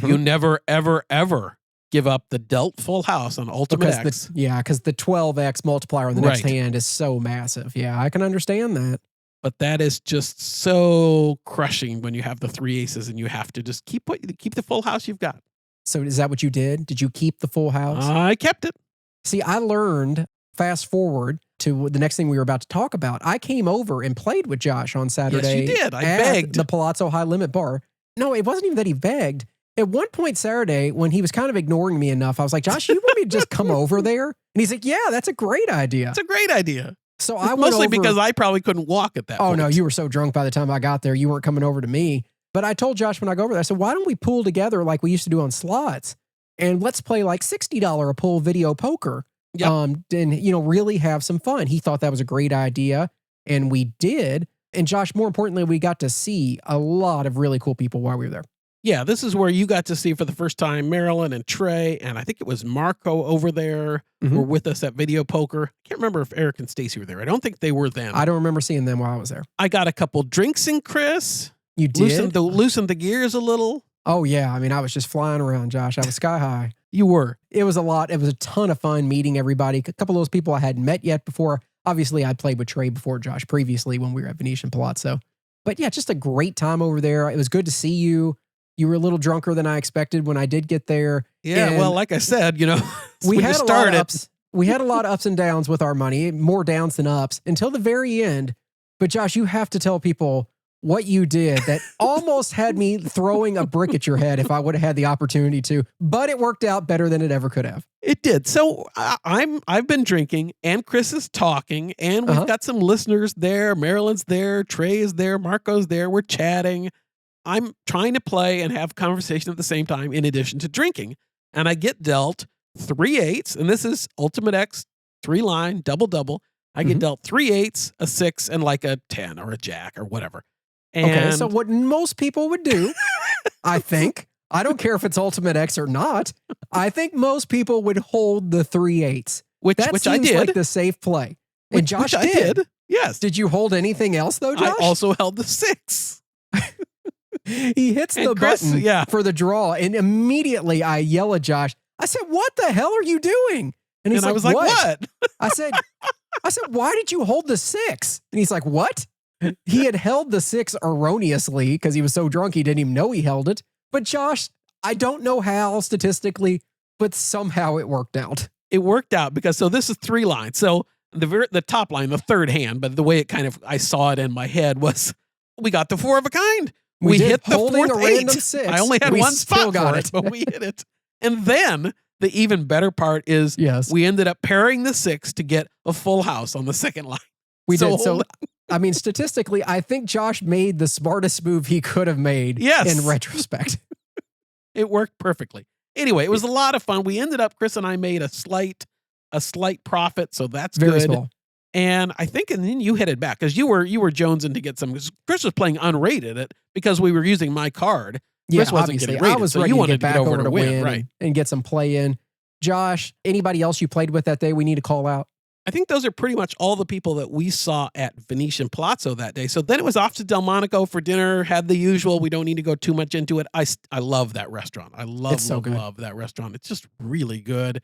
you never, ever, ever give up the dealt full house on Ultimate X. Because the 12X multiplier on the next hand is so massive. Yeah, I can understand that. But that is just so crushing when you have the three aces and you have to just keep the full house you've got. So is that what you did? Did you keep the full house? I kept it. See, I learned, fast forward to the next thing we were about to talk about. I came over and played with Josh on Saturday. Yes, you did. I at begged. The Palazzo High Limit Bar. No, it wasn't even that he begged. At one point Saturday, when he was kind of ignoring me enough, I was like, Josh, you want me to just come over there? And he's like, yeah, that's a great idea. It's a great idea. So I went mostly over, because I probably couldn't walk at that point. Oh, no, you were so drunk by the time I got there. You weren't coming over to me. But I told Josh when I go over there, I said, why don't we pool together like we used to do on slots? And let's play like $60 a pull video poker. Yep. And, really have some fun. He thought that was a great idea. And we did. And Josh, more importantly, we got to see a lot of really cool people while we were there. Yeah, this is where you got to see for the first time Marilyn and Trey, and I think it was Marco over there were with us at Video Poker. I can't remember if Eric and Stacy were there. I don't think they were then. I don't remember seeing them while I was there. I got a couple drinks in, Chris. You did? Loosened the gears a little. Oh, yeah. I mean, I was just flying around, Josh. I was sky high. You were. It was a lot. It was a ton of fun meeting everybody. A couple of those people I hadn't met yet before. Obviously, I'd played with Trey before, Josh, previously when we were at Venetian Palazzo. But yeah, just a great time over there. It was good to see you. You were a little drunker than I expected when I did get there. Yeah, well, like I said, we had a lot of ups. We had a lot of ups and downs with our money, more downs than ups until the very end. But Josh, you have to tell people what you did that almost had me throwing a brick at your head if I would have had the opportunity to, but it worked out better than it ever could have. It did. So I've been drinking and Chris is talking and we've got some listeners there. Marilyn's there. Trey is there. Marco's there. We're chatting. I'm trying to play and have conversation at the same time in addition to drinking. And I get dealt 3 8s, and this is Ultimate X, 3-line, double-double. I get dealt 3 8s, a 6, and like a 10 or a jack or whatever. Okay, so what most people would do, I think, I don't care if it's Ultimate X or not, I think most people would hold the 3/8. Which I did. Like the safe play. And Josh which I did. Yes. Did you hold anything else though, Josh? I also held the 6. He hits the button for the draw, and immediately I yell at Josh. I said, "What the hell are you doing?" And he's I was like, "What?" I said, "Why did you hold the 6?" And he's like, "What?" He had held the 6 erroneously because he was so drunk he didn't even know he held it. But Josh, I don't know how statistically, but somehow it worked out. It worked out because this is 3 lines. So the top line, the third hand, but the way it I saw it in my head was, we got the 4 of a kind. We hit the holding 4th a 8. random 6. I only had one spot got for it, but we hit it. And then the even better part is we ended up pairing the 6 to get a full house on the second line. We did. So, I mean, statistically, I think Josh made the smartest move he could have made in retrospect. It worked perfectly. Anyway, it was a lot of fun. We ended up, Chris and I made a slight profit, so that's very good. Small. And I think, and then you headed back because you were jonesing to get some. Chris was playing unrated because we were using my card. Yeah, Chris wasn't obviously. getting rated, I was so ready you to wanted get back to get over to win right? And get some play in. Josh, anybody else you played with that day we need to call out? I think those are pretty much all the people that we saw at Venetian Palazzo that day. So then it was off to Delmonico for dinner, had the usual. We don't need to go too much into it. I love that restaurant. I love that restaurant. It's just really good.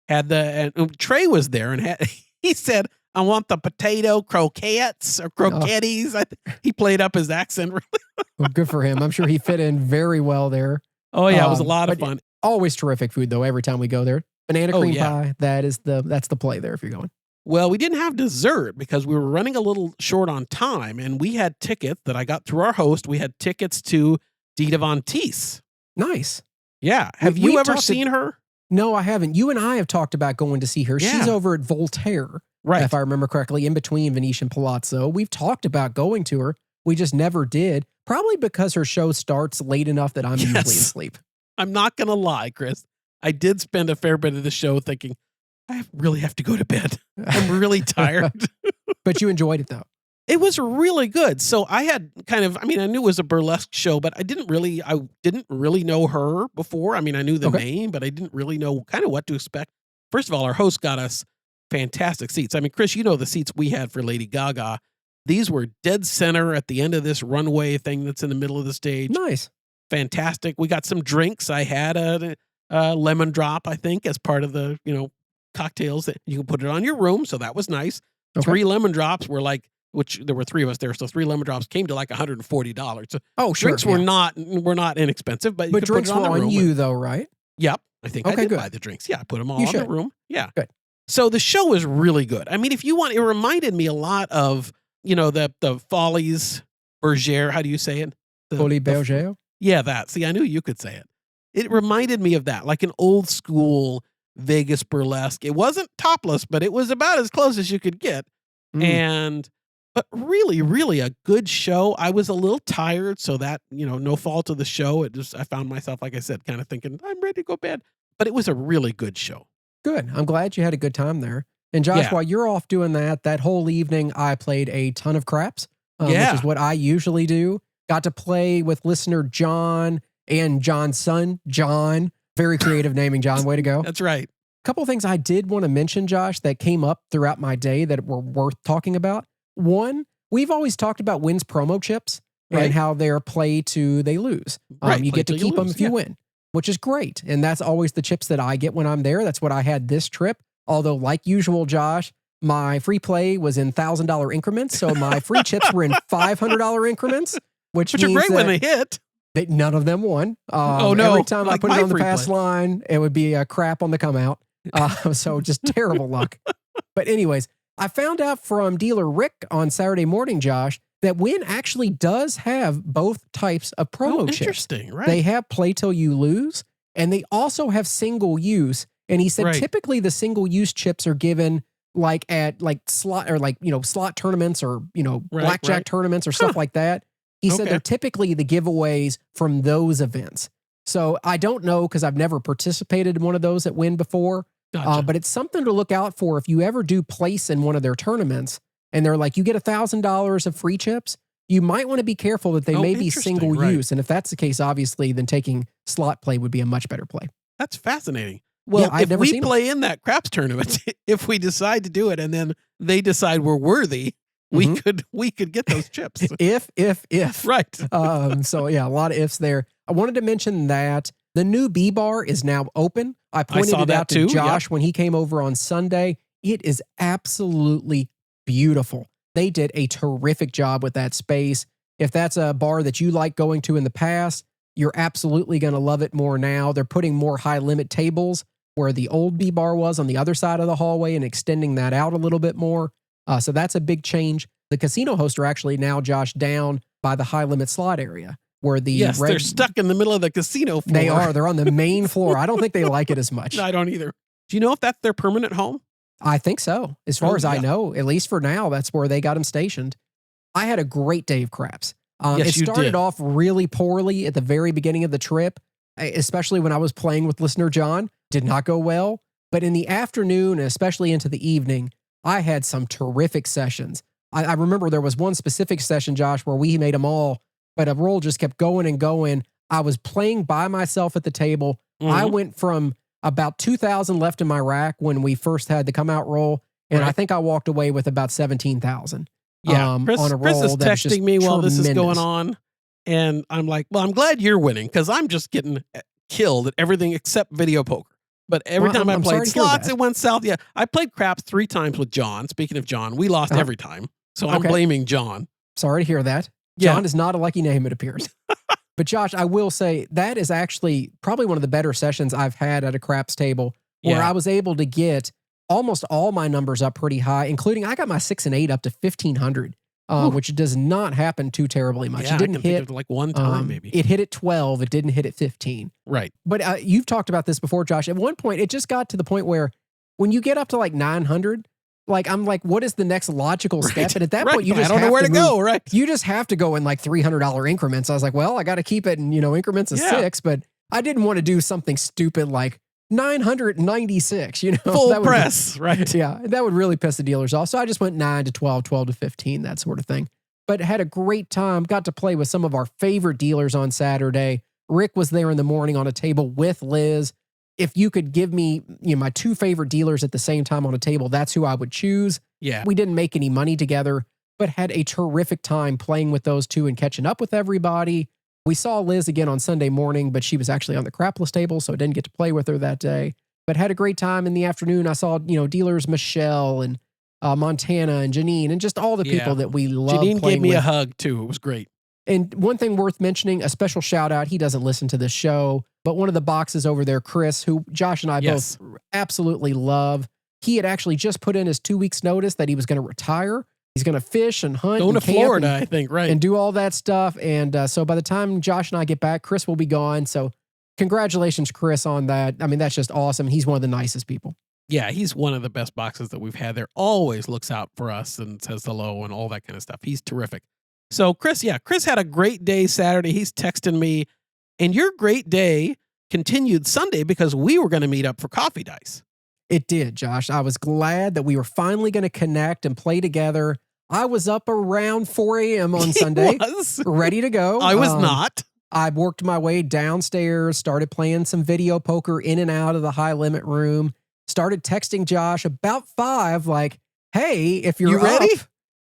And Trey was there and he said, "I want the potato croquettes or croquettes." He played up his accent really well. Well, good for him. I'm sure he fit in very well there. Oh yeah, it was a lot of fun. Always terrific food though. Every time we go there, banana cream pie. That's the play there if you're going. Well, we didn't have dessert because we were running a little short on time, and we had tickets that I got through our host. We had tickets to Dita Von Teese. Nice. Yeah. Have you ever seen her? No, I haven't. You and I have talked about going to see her. Yeah. She's over at Voltaire, right? If I remember correctly, in between Venetian Palazzo. We've talked about going to her. We just never did. Probably because her show starts late enough that I'm usually asleep. I'm not going to lie, Chris. I did spend a fair bit of the show thinking, I really have to go to bed. I'm really tired. But you enjoyed it, though. It was really good. So I had I knew it was a burlesque show, but I didn't really know her before. I mean, I knew the name, but I didn't really know kind of what to expect. First of all, our host got us fantastic seats. I mean, Chris, you know the seats we had for Lady Gaga. These were dead center at the end of this runway thing that's in the middle of the stage. Nice. Fantastic. We got some drinks. I had a lemon drop, I think, as part of the, cocktails that you can put it on your room. So that was nice. Okay. 3 lemon drops were which there were 3 of us there. So 3 lemon drops came to $140. So drinks were not inexpensive, but you could drinks put it on were the room. On you though, right? Yep. I think I did buy the drinks. Yeah. I put them all in the room. Yeah. Good. So the show was really good. I mean, if you want, it reminded me a lot of, the Follies Bergère. How do you say it? Folies Bergère? Yeah, that. See, I knew you could say it. It reminded me of that, like an old school Vegas burlesque. It wasn't topless, but it was about as close as you could get. But really, really a good show. I was a little tired, so that, no fault of the show. I found myself, like I said, kind of thinking, I'm ready to go to bed. But it was a really good show. Good. I'm glad you had a good time there. And Josh, while you're off doing that whole evening, I played a ton of craps, which is what I usually do. Got to play with listener John and John's son, John. Very creative naming, John. Way to go. That's right. A couple of things I did want to mention, Josh, that came up throughout my day that were worth talking about. One, we've always talked about Wynn's promo chips and how they're play to they lose. You get to keep them if you win, which is great. And that's always the chips that I get when I'm there. That's what I had this trip. Although, like usual, Josh, my free play was in $1,000 increments. So my free chips were in $500 increments, which are great when they hit. None of them won. Oh, no. Every time I put it on the pass line, it would be a crap on the come out. So just terrible luck. But anyways, I found out from dealer Rick on Saturday morning, Josh, that Wynn actually does have both types of promo chips. Interesting, right? They have play till you lose, and they also have single use. And he said typically the single use chips are given at slot slot tournaments or blackjack tournaments or stuff like that. He said they're typically the giveaways from those events. So I don't know because I've never participated in one of those at Wynn before. Gotcha. But it's something to look out for if you ever do place in one of their tournaments and they're like, you get $1,000 of free chips. you might want to be careful that they may be interesting, single right. use. And if that's the case, obviously, then taking slot play would be a much better play. That's fascinating. Well, I've if never we seen 'em. play in that craps tournament, if we decide to do it and then they decide we're worthy, we could get those chips. If. Right. So yeah, a lot of ifs there. I wanted to mention that the new B bar is now open. I pointed saw it that out to too, Josh when he came over on Sunday. It is absolutely beautiful. They did a terrific job with that space. If that's a bar that you like going to in the past, you're absolutely going to love it more now. They're putting more high limit tables where the old B bar was on the other side of the hallway and extending that out a little bit more. So that's a big change. The casino hosts are actually now, Josh, down by the high limit slot area where the they're stuck in the middle of the casino floor. They are. They're on the main floor. I don't think they like it as much. No, I don't either. Do you know if that's their permanent home? I think so. As far as I know, at least for now, that's where they got them stationed. I had a great day of craps. Yes, it started off really poorly at the very beginning of the trip, especially when I was playing with listener John. Did not go well. But in the afternoon, and especially into the evening, I had some terrific sessions. I remember there was one specific session, Josh, where we made them all, but a roll just kept going and going. I was playing by myself at the table. I went from about 2,000 left in my rack when we first had the come out roll, and I think I walked away with about 17,000. Yeah, on a roll Chris is that was just texting me while this is tremendous. going on, and I'm like, well, I'm glad you're winning because I'm just getting killed at everything except video poker. But every time I I'm played sorry to hear slots, that. it went south. Yeah, I played craps 3 times with John. Speaking of John, we lost every time. So I'm blaming John. Sorry to hear that. Yeah. John is not a lucky name, it appears. But Josh, I will say that is actually probably one of the better sessions I've had at a craps table where I was able to get almost all my numbers up pretty high, including I got my 6 and 8 up to 1,500, which does not happen too terribly much. Yeah, It didn't I can think hit of like one time maybe. It hit at 12. It didn't hit at 15. Right. But you've talked about this before, Josh. At one point, it just got to the point where when you get up to like 900, like I'm like, what is the next logical step? And at that point, you just I don't know where to go. Right. You just have to go in like $300 increments. I was like, well, I got to keep it in increments of 6, but I didn't want to do something stupid like 996. Full press, right? Yeah, that would really piss the dealers off. So I just went 9 to 12, 12 to 15, that sort of thing. But had a great time. Got to play with some of our favorite dealers on Saturday. Rick was there in the morning on a table with Liz. If you could give me my 2 favorite dealers at the same time on a table, that's who I would choose. Yeah. We didn't make any money together, but had a terrific time playing with those 2 and catching up with everybody. We saw Liz again on Sunday morning, but she was actually on the crapless table, so I didn't get to play with her that day. But had a great time in the afternoon. I saw, dealers Michelle and Montana and Janine and just all the people that we love Janine playing gave me with. a hug too. It was great. And one thing worth mentioning, a special shout out, he doesn't listen to this show, but one of the boxes over there, Chris, who Josh and I both absolutely love, he had actually just put in his 2 weeks notice that he was going to retire. He's going to fish and hunt Going and to camp Florida, and, I think, right. and do all that stuff. And so by the time Josh and I get back, Chris will be gone. So congratulations, Chris, on that. I mean, that's just awesome. He's one of the nicest people. Yeah, he's one of the best boxes that we've had there. Always looks out for us and says hello and all that kind of stuff. He's terrific. So Chris had a great day Saturday. He's texting me, and your great day continued Sunday because we were going to meet up for coffee dice. It did, Josh. I was glad that we were finally going to connect and play together. I was up around 4 a.m. on Sunday, ready to go. I was not. I worked my way downstairs, started playing some video poker in and out of the high limit room, started texting Josh about 5, like, hey, if you're ready?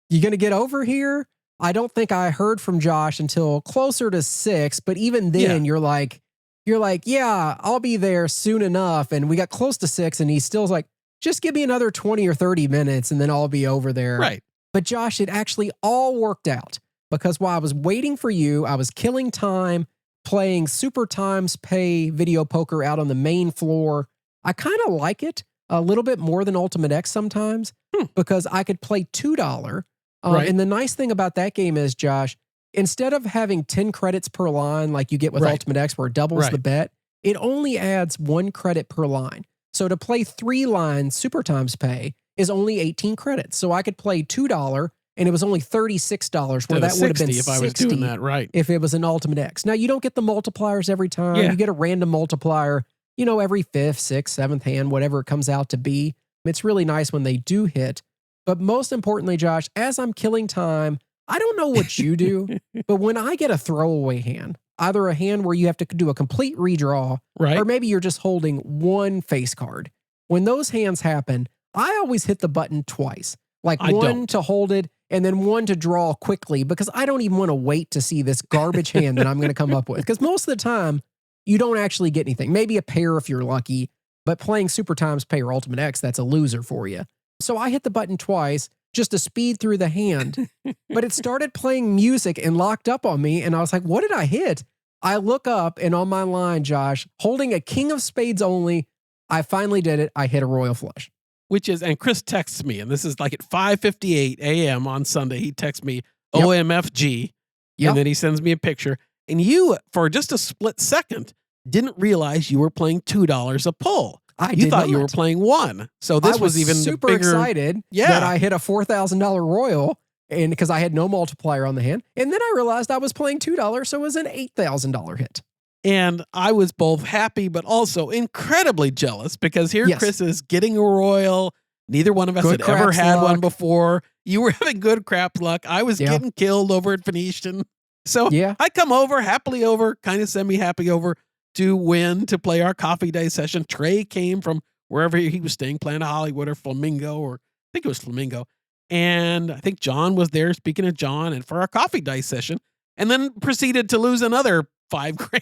You going to get over here? I don't think I heard from Josh until closer to 6, but even then you're like, yeah, I'll be there soon enough. And we got close to 6 and he still's like, just give me another 20 or 30 minutes and then I'll be over there. Right. But Josh, it actually all worked out because while I was waiting for you, I was killing time playing super times pay video poker out on the main floor. I kind of like it a little bit more than Ultimate X sometimes because I could play $2. And the nice thing about that game is, Josh, instead of having 10 credits per line like you get with Ultimate X where it doubles the bet, it only adds 1 credit per line. So to play 3 lines super times pay is only 18 credits. So I could play $2 and it was only $36 where that would have been 60 if I was doing that right. If it was an Ultimate X. Now you don't get the multipliers every time. Yeah. You get a random multiplier, every 5th, 6th, 7th hand, whatever it comes out to be. It's really nice when they do hit. But most importantly, Josh, as I'm killing time, I don't know what you do, but when I get a throwaway hand, either a hand where you have to do a complete redraw, Right. or maybe you're just holding one face card. When those hands happen, I always hit the button twice. Like one to hold it and then one to draw quickly because I don't even want to wait to see this garbage hand that I'm going to come up with. Because most of the time, you don't actually get anything. Maybe a pair if you're lucky, but playing Super Times Pay or Ultimate X, that's a loser for you. So I hit the button twice just to speed through the hand, but it started playing music and locked up on me. And I was like, what did I hit? I look up and on my line, Josh, holding a king of spades only, I finally did it. I hit a royal flush. Which is, and Chris texts me, and this is like at 5:58 a.m. on Sunday. He texts me OMFG, and then he sends me a picture. And you, for just a split second, didn't realize you were playing $2 a pull. You thought you were playing $1. So this was even super bigger, excited that I hit a $4,000 royal, and because I had no multiplier on the hand. And then I realized I was playing $2, so it was an $8,000 hit. And I was both happy, but also incredibly jealous because here Chris is getting a royal. Neither one of us had ever had one before. You were having good crap luck. I was getting killed over at Venetian. So I come over, happily over, kind of semi-happy over to win, to play our coffee day session. Trey came from wherever he was staying, Planet Hollywood or Flamingo, or I think it was Flamingo. And I think John was there, speaking of John, and for our coffee dice session, and then proceeded to lose another $5,000.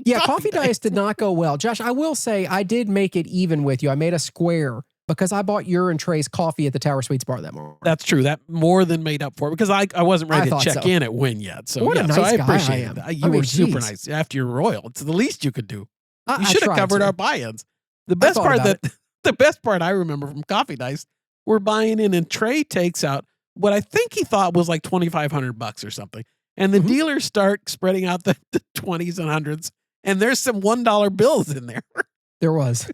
Yeah, coffee dice did not go well. Josh, I will say I did make it even with you. I made a square because I bought your and Trey's coffee at the Tower Suites bar that morning. That's true. That more than made up for it because I wasn't ready to check in at Win yet. So, what a nice so I guy appreciate I am. it. You were super nice after your royal. It's the least you could do. You should have covered our buy-ins. The best part I remember from coffee dice, we're buying in and Trey takes out what I think he thought was like $2,500 or something. And the dealers start spreading out the 20s and hundreds. And there's some $1 bills in there. There was.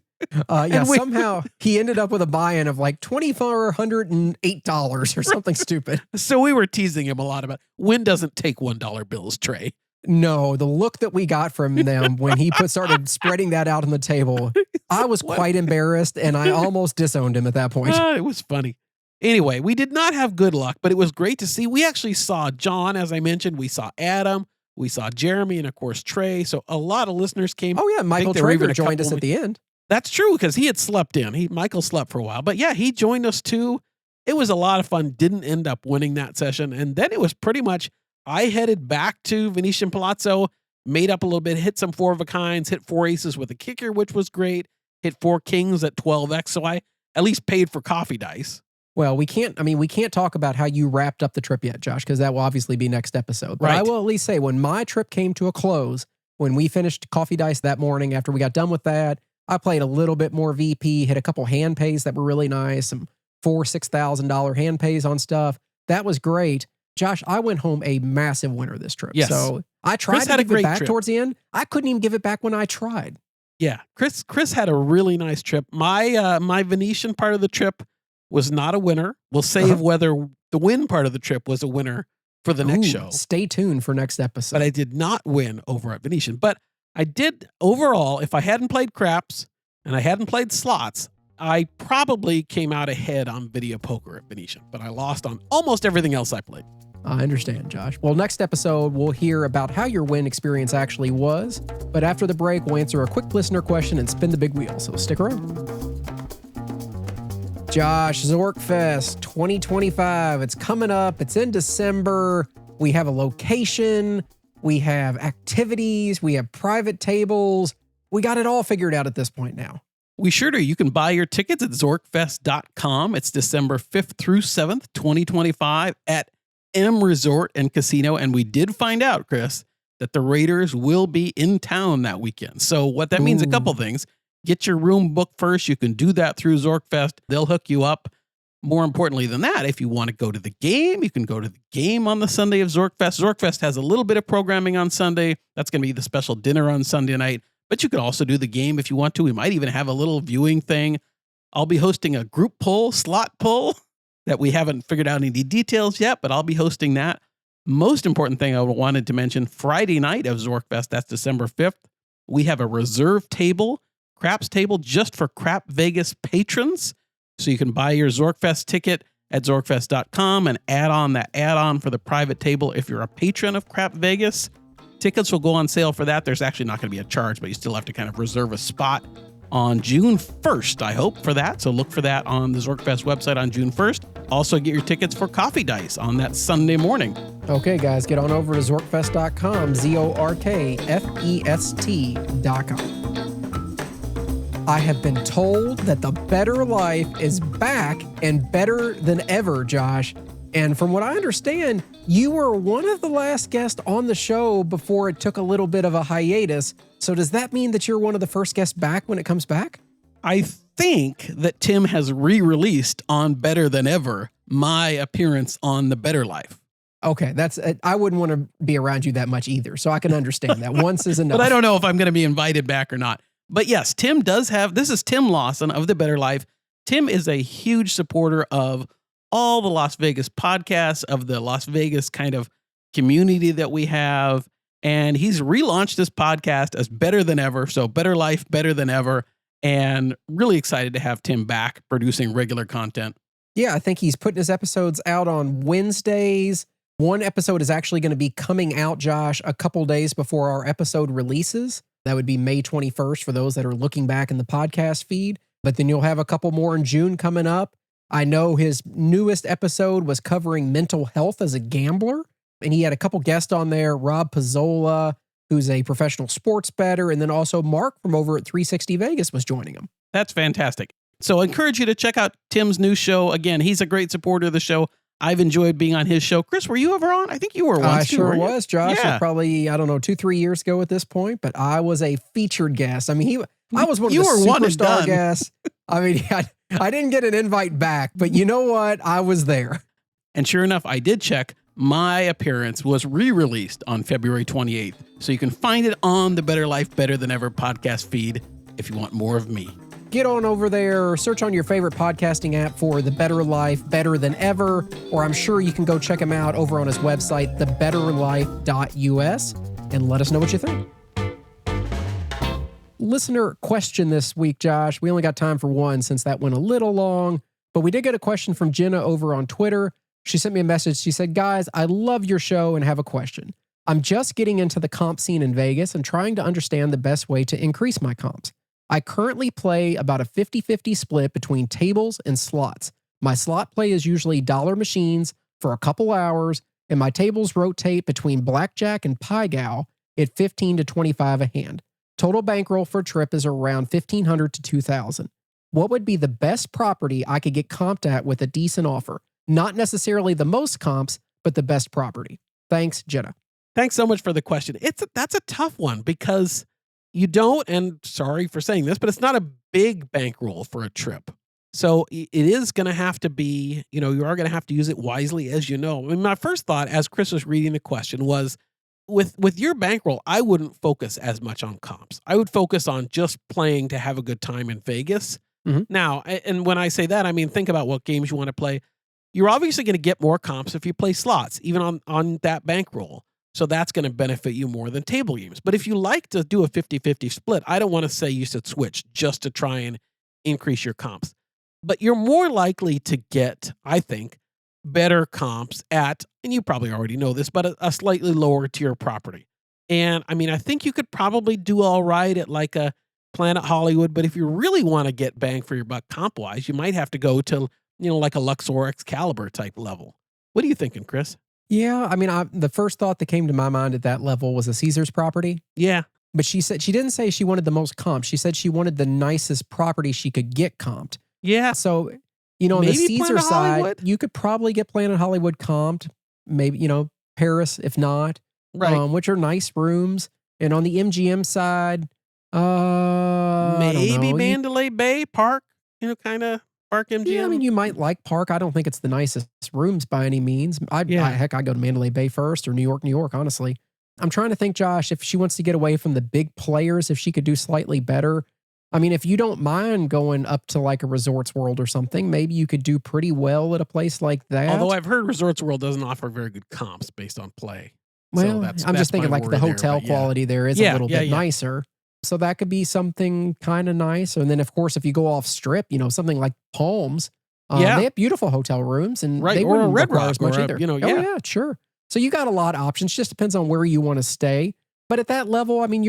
Somehow he ended up with a buy-in of like $2,408 or something stupid. So we were teasing him a lot about Win doesn't take $1 bills, Trey. No, the look that we got from them when he started spreading that out on the table, I was quite embarrassed and I almost disowned him at that point. It was funny. Anyway, we did not have good luck, but it was great to see. We actually saw John, as I mentioned. We saw Adam. We saw Jeremy and, of course, Trey. So a lot of listeners came. Oh, yeah. Michael Traeger joined us at the end. That's true because he had slept in. Michael slept for a while. But, yeah, he joined us, too. It was a lot of fun. Didn't end up winning that session. And then it was pretty much I headed back to Venetian Palazzo, made up a little bit, hit some 4 of a kinds, hit 4 aces with a kicker, which was great, hit 4 kings at 12x. So I at least paid for coffee dice. Well, we can't talk about how you wrapped up the trip yet, Josh, because that will obviously be next episode. But I will at least say when my trip came to a close, when we finished coffee dice that morning, after we got done with that, I played a little bit more VP, hit a couple hand pays that were really nice, some $4,000-$6,000 hand pays on stuff. That was great. Josh, I went home a massive winner this trip. Yes. So I tried to give it back towards the end. I couldn't even give it back when I tried. Yeah, Chris had a really nice trip. My Venetian part of the trip was not a winner. We'll save whether the win part of the trip was a winner for the next show. Stay tuned for next episode. But I did not win over at Venetian. But I did overall, if I hadn't played craps and I hadn't played slots, I probably came out ahead on video poker at Venetian. But I lost on almost everything else I played. I understand, Josh. Well, next episode, we'll hear about how your win experience actually was. But after the break, we'll answer a quick listener question and spin the big wheel. So stick around. Josh, Zorkfest 2025. It's coming up. It's in December. We have a location. We have activities. We have private tables. We got it all figured out at this point now. We sure do. You can buy your tickets at zorkfest.com. It's December 5th through 7th, 2025 at M Resort and Casino. And we did find out, Chris, that the Raiders will be in town that weekend. So what that means, a couple things. Get your room booked first. You can do that through Zorkfest. They'll hook you up. More importantly than that, if you want to go to the game, you can go to the game on the Sunday of Zorkfest. Zorkfest has a little bit of programming on Sunday. That's going to be the special dinner on Sunday night. But you can also do the game if you want to. We might even have a little viewing thing. I'll be hosting a group pull, slot pull, that we haven't figured out any details yet, but I'll be hosting that. Most important thing I wanted to mention, Friday night of Zorkfest, that's December 5th, we have a reserve table, craps table just for Crap Vegas patrons. So you can buy your Zorkfest ticket at zorkfest.com and add on that add-on for the private table if you're a patron of Crap Vegas. Tickets will go on sale for that. There's actually not going to be a charge, but you still have to kind of reserve a spot on June 1st, I hope, for that. So look for that on the Zorkfest website on June 1st. Also get your tickets for Coffee Dice on that Sunday morning. Okay, guys, get on over to zorkfest.com, zorkfest.com. I have been told that the Better Life is back and better than ever, Josh. And from what I understand, you were one of the last guests on the show before it took a little bit of a hiatus. So does that mean that you're one of the first guests back when it comes back? I think that Tim has re-released on Better Than Ever my appearance on The Better Life. Okay, I wouldn't want to be around you that much either, so I can understand that. Once is enough. But I don't know if I'm going to be invited back or not. But yes, Tim does have, this is Tim Lawson of The Better Life. Tim is a huge supporter of all the Las Vegas podcasts, of the Las Vegas kind of community that we have. And he's relaunched this podcast as Better Than Ever. So Better Life, Better Than Ever. And really excited to have Tim back producing regular content. Yeah, I think he's putting his episodes out on Wednesdays. One episode is actually going to be coming out, Josh, a couple days before our episode releases. That would be May 21st for those that are looking back in the podcast feed. But then you'll have a couple more in June coming up. I know his newest episode was covering mental health as a gambler. And he had a couple guests on there, Rob Pizzola, who's a professional sports bettor, and then also Mark from over at 360 Vegas was joining him. That's fantastic. So I encourage you to check out Tim's new show. Again, he's a great supporter of the show. I've enjoyed being on his show. Chris, were you ever on? I think you were once. I sure too, was, Josh. Yeah. Probably, 2-3 years ago at this point, but I was a featured guest. I mean, I was one of You the were one and superstar done. guests. I mean, I didn't get an invite back, but you know what? I was there. And sure enough, I did check. My appearance was re-released on February 28th. So you can find it on the Better Life, Better Than Ever podcast feed if you want more of me. Get on over there, search on your favorite podcasting app for The Better Life, Better Than Ever, or I'm sure you can go check him out over on his website, thebetterlife.us, and let us know what you think. Listener question this week, Josh. We only got time for one since that went a little long, but we did get a question from Jenna over on Twitter. She sent me a message. She said, guys, I love your show and have a question. I'm just getting into the comp scene in Vegas and trying to understand the best way to increase my comps. I currently play about a 50-50 split between tables and slots. My slot play is usually dollar machines for a couple hours, and my tables rotate between blackjack and pie gow at 15 to 25 a hand. Total bankroll for a trip is around $1,500 to $2,000. What would be the best property I could get comped at with a decent offer? Not necessarily the most comps, but the best property. Thanks, Jenna. Thanks so much for the question. That's a tough one because you don't, and sorry for saying this, but it's not a big bankroll for a trip. So it is going to have to be, you are going to have to use it wisely, as you know. I mean, my first thought as Chris was reading the question was, with your bankroll, I wouldn't focus as much on comps. I would focus on just playing to have a good time in Vegas. Mm-hmm. Now, and when I say that, I mean, think about what games you want to play. You're obviously going to get more comps if you play slots, even on that bankroll. So that's going to benefit you more than table games. But if you like to do a 50-50 split, I don't want to say you should switch just to try and increase your comps. But you're more likely to get, I think, better comps at, and you probably already know this, but a slightly lower tier property. And I mean, I think you could probably do all right at like a Planet Hollywood, but if you really want to get bang for your buck comp-wise, you might have to go to, like a Luxor Excalibur type level. What are you thinking, Chris? Yeah, I mean, the first thought that came to my mind at that level was a Caesars property. Yeah. But she said she didn't say she wanted the most comp. She said she wanted the nicest property she could get comped. Yeah. So, on the Maybe Caesar Planet side, Hollywood? you could probably get Planet Hollywood comped. Maybe, Paris, if not. Right. Which are nice rooms. And on the MGM side, maybe Mandalay Bay Park, kind of Park MGM. Yeah, I mean, you might like Park. I don't think it's the nicest rooms by any means. I'd go to Mandalay Bay first or New York, honestly. I'm trying to think, Josh, if she wants to get away from the big players, if she could do slightly better. I mean, if you don't mind going up to like a Resorts World or something, maybe you could do pretty well at a place like that. Although I've heard Resorts World doesn't offer very good comps based on play. Well, So I'm just thinking my like the worry hotel there, quality there is a little bit nicer. So that could be something kind of nice. And then, of course, if you go off strip, something like Palms, Yeah. They have beautiful hotel rooms, and Right, they or a wouldn't Red require Rock, as much or a, either. yeah. Oh, yeah, sure. So you got a lot of options. Just depends on where you want to stay. But at that level, I mean,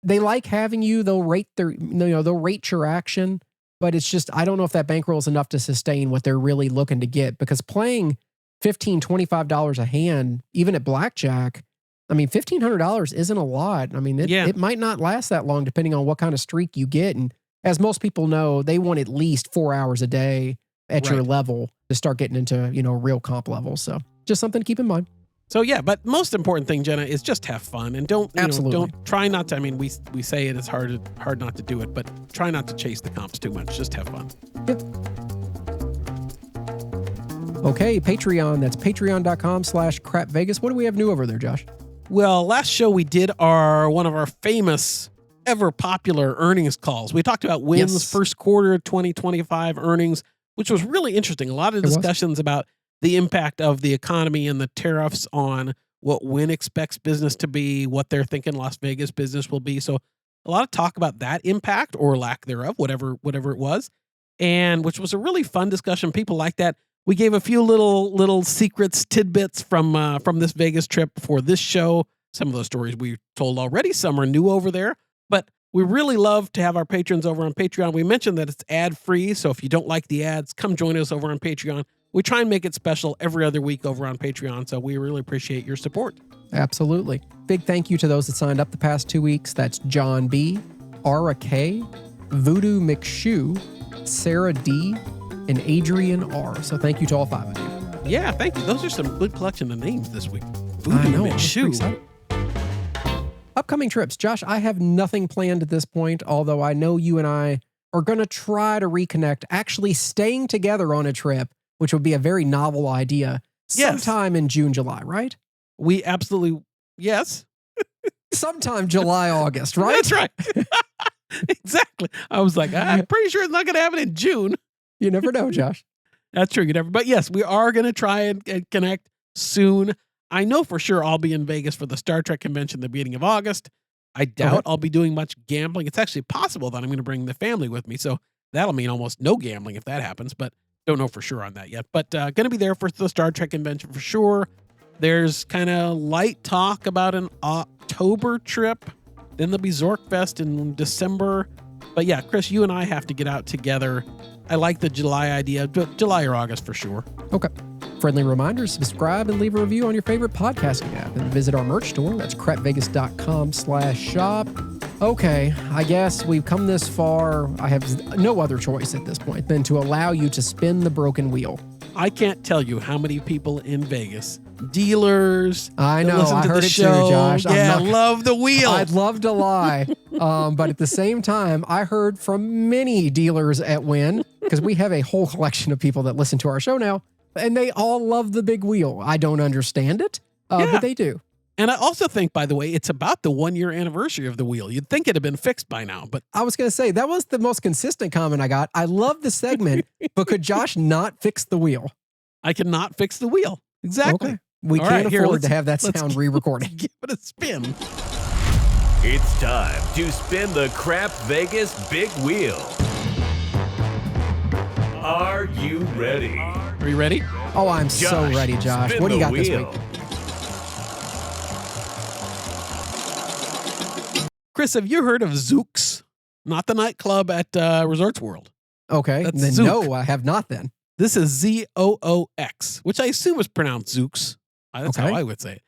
they like having you. They'll rate they'll rate your action. But it's just, I don't know if that bankroll is enough to sustain what they're really looking to get, because playing $15, $25 a hand, even at blackjack, I mean, $1,500 isn't a lot. I mean, it might not last that long depending on what kind of streak you get. And as most people know, they want at least 4 hours a day at your level to start getting into, real comp levels. So just something to keep in mind. So yeah, but most important thing, Jenna, is just have fun and don't try not to. I mean, we say it's hard not to do it, but try not to chase the comps too much. Just have fun. Yep. Okay, Patreon. That's patreon.com/crapvegas. What do we have new over there, Josh? Well, last show we did one of our famous, ever popular earnings calls. We talked about Wynn's first quarter 2025 earnings, which was really interesting. A lot of discussions about the impact of the economy and the tariffs on what Wynn expects business to be, what they're thinking Las Vegas business will be. So a lot of talk about that impact or lack thereof, whatever it was, and which was a really fun discussion. People like that. We gave a few little secrets, tidbits from this Vegas trip for this show. Some of those stories we told already. Some are new over there, but we really love to have our patrons over on Patreon. We mentioned that it's ad-free, so if you don't like the ads, come join us over on Patreon. We try and make it special every other week over on Patreon, so we really appreciate your support. Absolutely. Big thank you to those that signed up the past 2 weeks. That's John B., Ara K., Voodoo McShoe, Sarah D., and Adrian R. So thank you to all 5 of you. Yeah, thank you. Those are some good collection of names this week. I know. McShoe. Upcoming trips. Josh, I have nothing planned at this point, although I know you and I are going to try to reconnect, actually staying together on a trip, which would be a very novel idea, sometime in June, July, right? We absolutely, yes. Sometime July, August, right? That's right. Exactly. I was like, I'm pretty sure it's not going to happen in June. You never know, Josh. That's true. You never. But yes, we are going to try and connect soon. I know for sure I'll be in Vegas for the Star Trek convention at the beginning of August. I doubt I'll be doing much gambling. It's actually possible that I'm going to bring the family with me. So that'll mean almost no gambling if that happens, but don't know for sure on that yet. But going to be there for the Star Trek convention for sure. There's kind of light talk about an October trip. Then there'll be Zorkfest in December. But yeah, Chris, you and I have to get out together. I like the July idea, but July or August for sure. Okay. Friendly reminder, subscribe and leave a review on your favorite podcasting app, and visit our merch store. That's crapvegas.com/shop. Okay, I guess we've come this far. I have no other choice at this point than to allow you to spin the broken wheel. I can't tell you how many people in Vegas, dealers, I know, I heard it too, Josh. Yeah, love the wheel. I'd love to lie. But at the same time, I heard from many dealers at Wynn, because we have a whole collection of people that listen to our show now, and they all love the big wheel. I don't understand it, but they do. And I also think, by the way, it's about the 1-year anniversary of the wheel. You'd think it had been fixed by now, but I was going to say, that was the most consistent comment I got. I love the segment, but could Josh not fix the wheel? I cannot fix the wheel. Exactly. Okay. We can't afford to have that sound re-recorded. Give it a spin. It's time to spin the Crap Vegas Big Wheel. Are you ready? Are you ready? Oh, I'm so ready, Josh. What do you got this week? Chris, have you heard of Zook's? Not the nightclub at Resorts World. Okay. That's then Zook. no, I have not then. This is Zoox, which I assume is pronounced Zooks. That's how I would say it.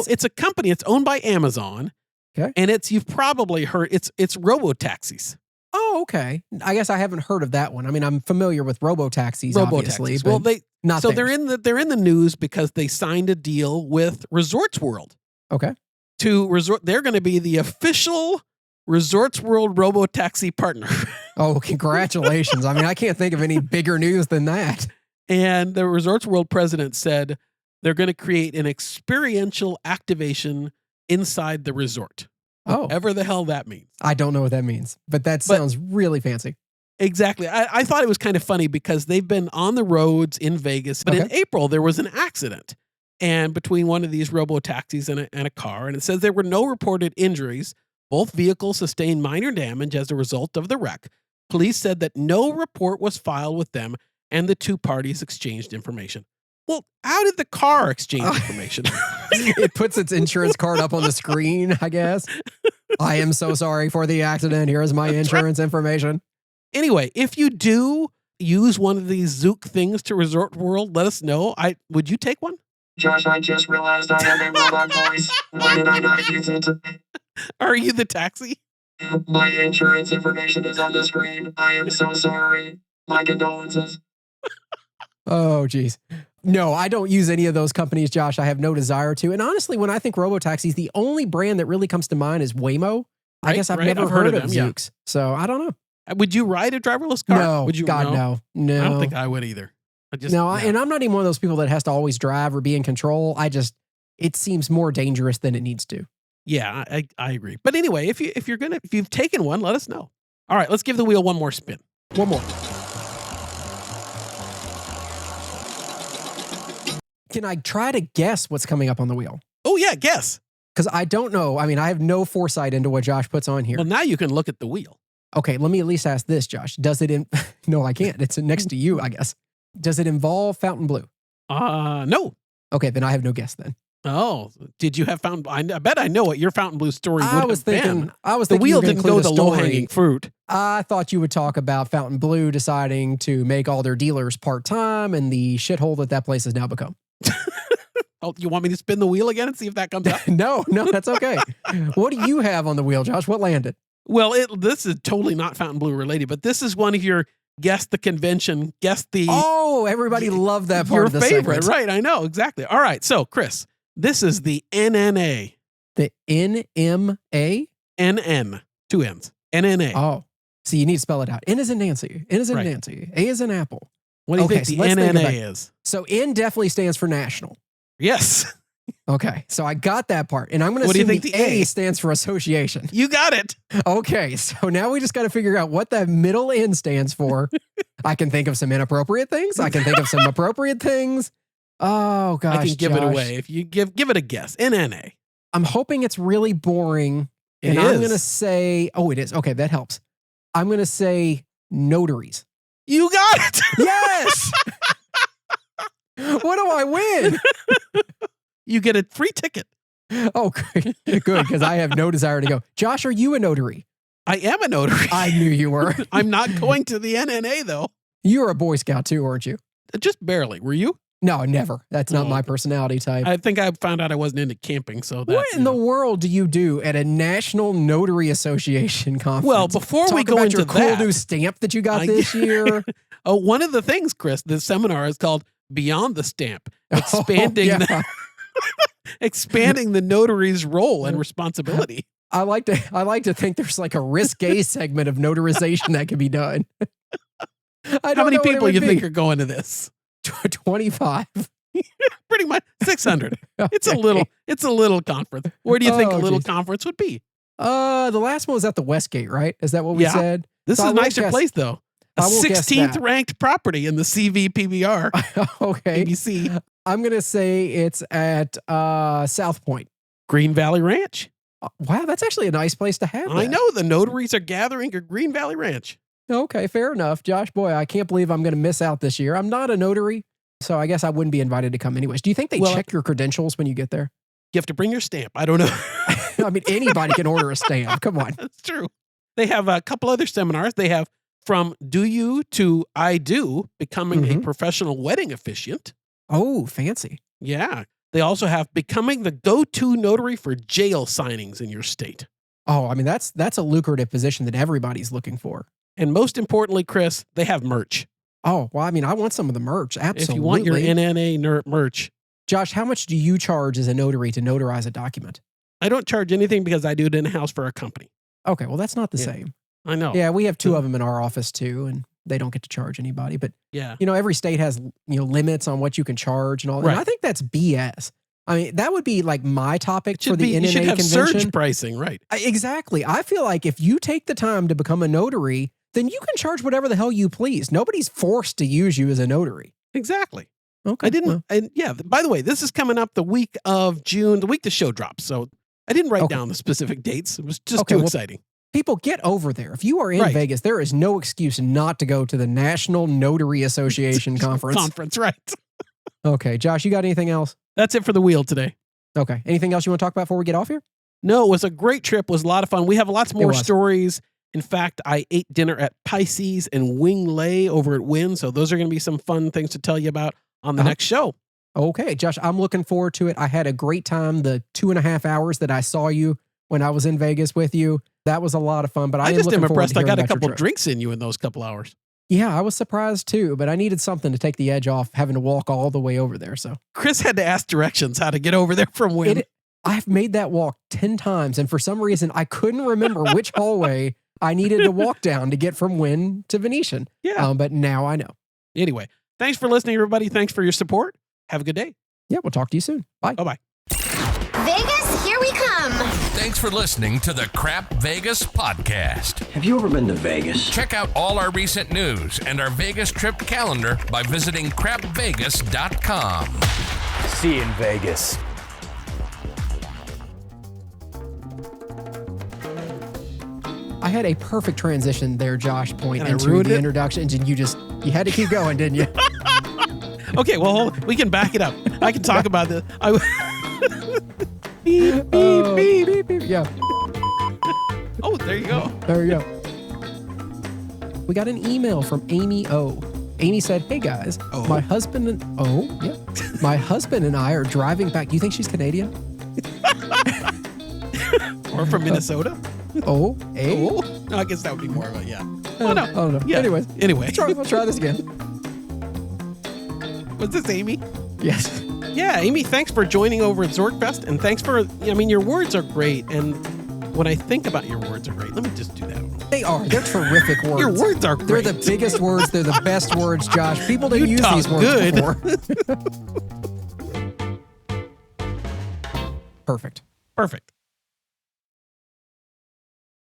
It's a company. It's owned by Amazon. Okay. And you've probably heard, it's robo-taxis. Oh, okay. I guess I haven't heard of that one. I mean, I'm familiar with robo-taxis, obviously. Well, they're in the news because they signed a deal with Resorts World. Okay. They're going to be the official Resorts World robo-taxi partner. Oh, congratulations. I mean, I can't think of any bigger news than that. And the Resorts World president said they're going to create an experiential activation inside the resort. Oh. Whatever the hell that means. I don't know what that means, but that sounds really fancy. Exactly. I thought it was kind of funny because they've been on the roads in Vegas, but in April there was an accident and between one of these robo-taxis and a car, and it says there were no reported injuries. Both vehicles sustained minor damage as a result of the wreck. Police said that no report was filed with them, and the two parties exchanged information. Well, how did the car exchange information? It puts its insurance card up on the screen, I guess. I am so sorry for the accident. Here is my insurance information. Anyway, if you do use one of these Zook things to Resort World, let us know. Would you take one? Josh, I just realized I have a robot voice. Why did I not use it? Are you the taxi? My insurance information is on the screen. I am so sorry. My condolences. Oh, geez. No, I don't use any of those companies, Josh. I have no desire to. And honestly, when I think robotaxis, the only brand that really comes to mind is Waymo. I guess I've never heard of Zooks. So I don't know. Would you ride a driverless car? No, would you? God, no. I don't think I would either. And I'm not even one of those people that has to always drive or be in control. It seems more dangerous than it needs to. Yeah, I agree. But anyway, if you've taken one, let us know. All right, let's give the wheel one more spin. One more. Can I try to guess what's coming up on the wheel? Oh yeah, guess. Because I don't know. I mean, I have no foresight into what Josh puts on here. Well, now you can look at the wheel. Okay, let me at least ask this, Josh. Does it No, I can't. It's next to you, I guess. Does it involve Fountain Blue? No. Okay, then I have no guess then. Oh, did you have Fountain? I bet I know what your Fountain Blue story would have been. I was the thinking wheel didn't go the low-hanging fruit. I thought you would talk about Fountain Blue deciding to make all their dealers part-time and the shithole that place has now become. Oh, you want me to spin the wheel again and see if that comes up? No, that's okay. What do you have on the wheel, Josh? What landed? Well, this is totally not Fountain Blue related, but this is one of your guess the convention, guess the... Oh, everybody loved that part of the favorite, segment. right? I know, exactly. All right, so Chris, this is the NNA. The NMA? NN, two N's. NNA. Oh, so you need to spell it out. N is in Nancy. N is in Nancy. A is in Apple. What do you think the NNA is? So N definitely stands for national. Yes. Okay, so I got that part. And I'm going to assume the A stands for association. You got it. Okay, so now we just got to figure out what that middle N stands for. I can think of some inappropriate things. I can think of some appropriate things. Oh, gosh, I can give it away. If you give it a guess. NNA. I'm hoping it's really boring. I'm going to say, oh, it is. Okay, that helps. I'm going to say notaries. You got it. Yes. What do I win? You get a free ticket. Oh, good, because I have no desire to go. Josh, are you a notary? I am a notary. I knew you were. I'm not going to the NNA, though. You're a Boy Scout, too, aren't you? Just barely. Were you? No, never. That's not my personality type. I think I found out I wasn't into camping, so that's... What in the world do you do at a National Notary Association conference? Well, before we go into your cool new stamp that you got this year. Oh, one of the things, Chris, this seminar is called Beyond the Stamp, expanding expanding the notary's role and responsibility. I like to think there's like a risque segment of notarization that can be done. How many people you think are going to this? 25. Pretty much 600. Okay. It's a little conference. Where do you think a little conference would be? The last one was at the Westgate, right? Is that what we said? This is a nicer place though. A 16th ranked property in the CVPBR. Okay. ABC. I'm going to say it's at South Point. Green Valley Ranch. Wow, that's actually a nice place to have that. I know. The notaries are gathering at Green Valley Ranch. Okay, fair enough. Josh, boy, I can't believe I'm going to miss out this year. I'm not a notary, so I guess I wouldn't be invited to come anyways. Do you think they check your credentials when you get there? You have to bring your stamp. I don't know. I mean, anybody can order a stamp. Come on. That's true. They have a couple other seminars. They have From Do You to I Do, Becoming a Professional Wedding Officiant. Oh, fancy. Yeah. They also have Becoming the Go-To Notary for Jail Signings in your state. Oh, I mean, that's a lucrative position that everybody's looking for. And most importantly, Chris, they have merch. Oh, well, I mean, I want some of the merch. Absolutely. If you want your NNA merch. Josh, how much do you charge as a notary to notarize a document? I don't charge anything because I do it in-house for a company. Okay, well, that's not the same. I know. Yeah, we have two of them in our office too, and they don't get to charge anybody. But, every state has, limits on what you can charge and all that. Right. And I think that's BS. I mean, that would be like my topic for the NNA you should have convention. Surge pricing, right? Exactly. I feel like if you take the time to become a notary, then you can charge whatever the hell you please. Nobody's forced to use you as a notary. Exactly. Okay. I didn't. And by the way, this is coming up the week of June, the week the show drops. So I didn't write down the specific dates. It was just too exciting. People, get over there. If you are in Right. Vegas, there is no excuse not to go to the National Notary Association conference. Conference, right. Okay, Josh, you got anything else? That's it for the wheel today. Okay. Anything else you want to talk about before we get off here? No, it was a great trip. It was a lot of fun. We have lots more was. stories. In fact, I ate dinner at Pisces and Wing Lei over at Wynn. So those are going to be some fun things to tell you about on the next show. Okay, Josh, I'm looking forward to it. I had a great time the 2.5 hours that I saw you when I was in Vegas with you. That was a lot of fun, but I just am impressed. I got a couple couple drinks in you in those couple hours. Yeah, I was surprised too, but I needed something to take the edge off having to walk all the way over there. So Chris had to ask directions how to get over there from Wynn. I've made that walk 10 times, and for some reason, I couldn't remember which hallway I needed to walk down to get from Wynn to Venetian. Yeah. But now I know. Anyway, thanks for listening, everybody. Thanks for your support. Have a good day. Yeah, we'll talk to you soon. Bye. Bye-bye. Vegas, here we come. Thanks for listening to the Crap Vegas podcast. Have you ever been to Vegas? Check out all our recent news and our Vegas trip calendar by visiting crapvegas.com. See you in Vegas. I had a perfect transition there, Josh, point And I into ruined the it? introduction, and you had to keep going, didn't you? Okay, well, we can back it up. I can talk about this. Beep, beep, beep. Beep, beep. Yeah, Oh, there you go. there you go. We got an email from Amy O. Amy said, "Hey guys, Oh. my husband and my husband and I are driving back." Do you think she's Canadian? Or from Minnesota. Oh, hey. Oh, no, I guess that would be more of a, yeah. Oh, no. I don't know. Yeah. Anyways, Anyway. we'll try this again. Was this Amy? Yes. Yeah, Amy, thanks for joining over at Zorkfest. And thanks for, I mean, your words are great. And when I think about your words are great, let me just do that. They are. They're terrific words. Your words are They're great. the biggest words. They're the best words, Josh. People didn't You use talk these words good. before. Perfect. Perfect.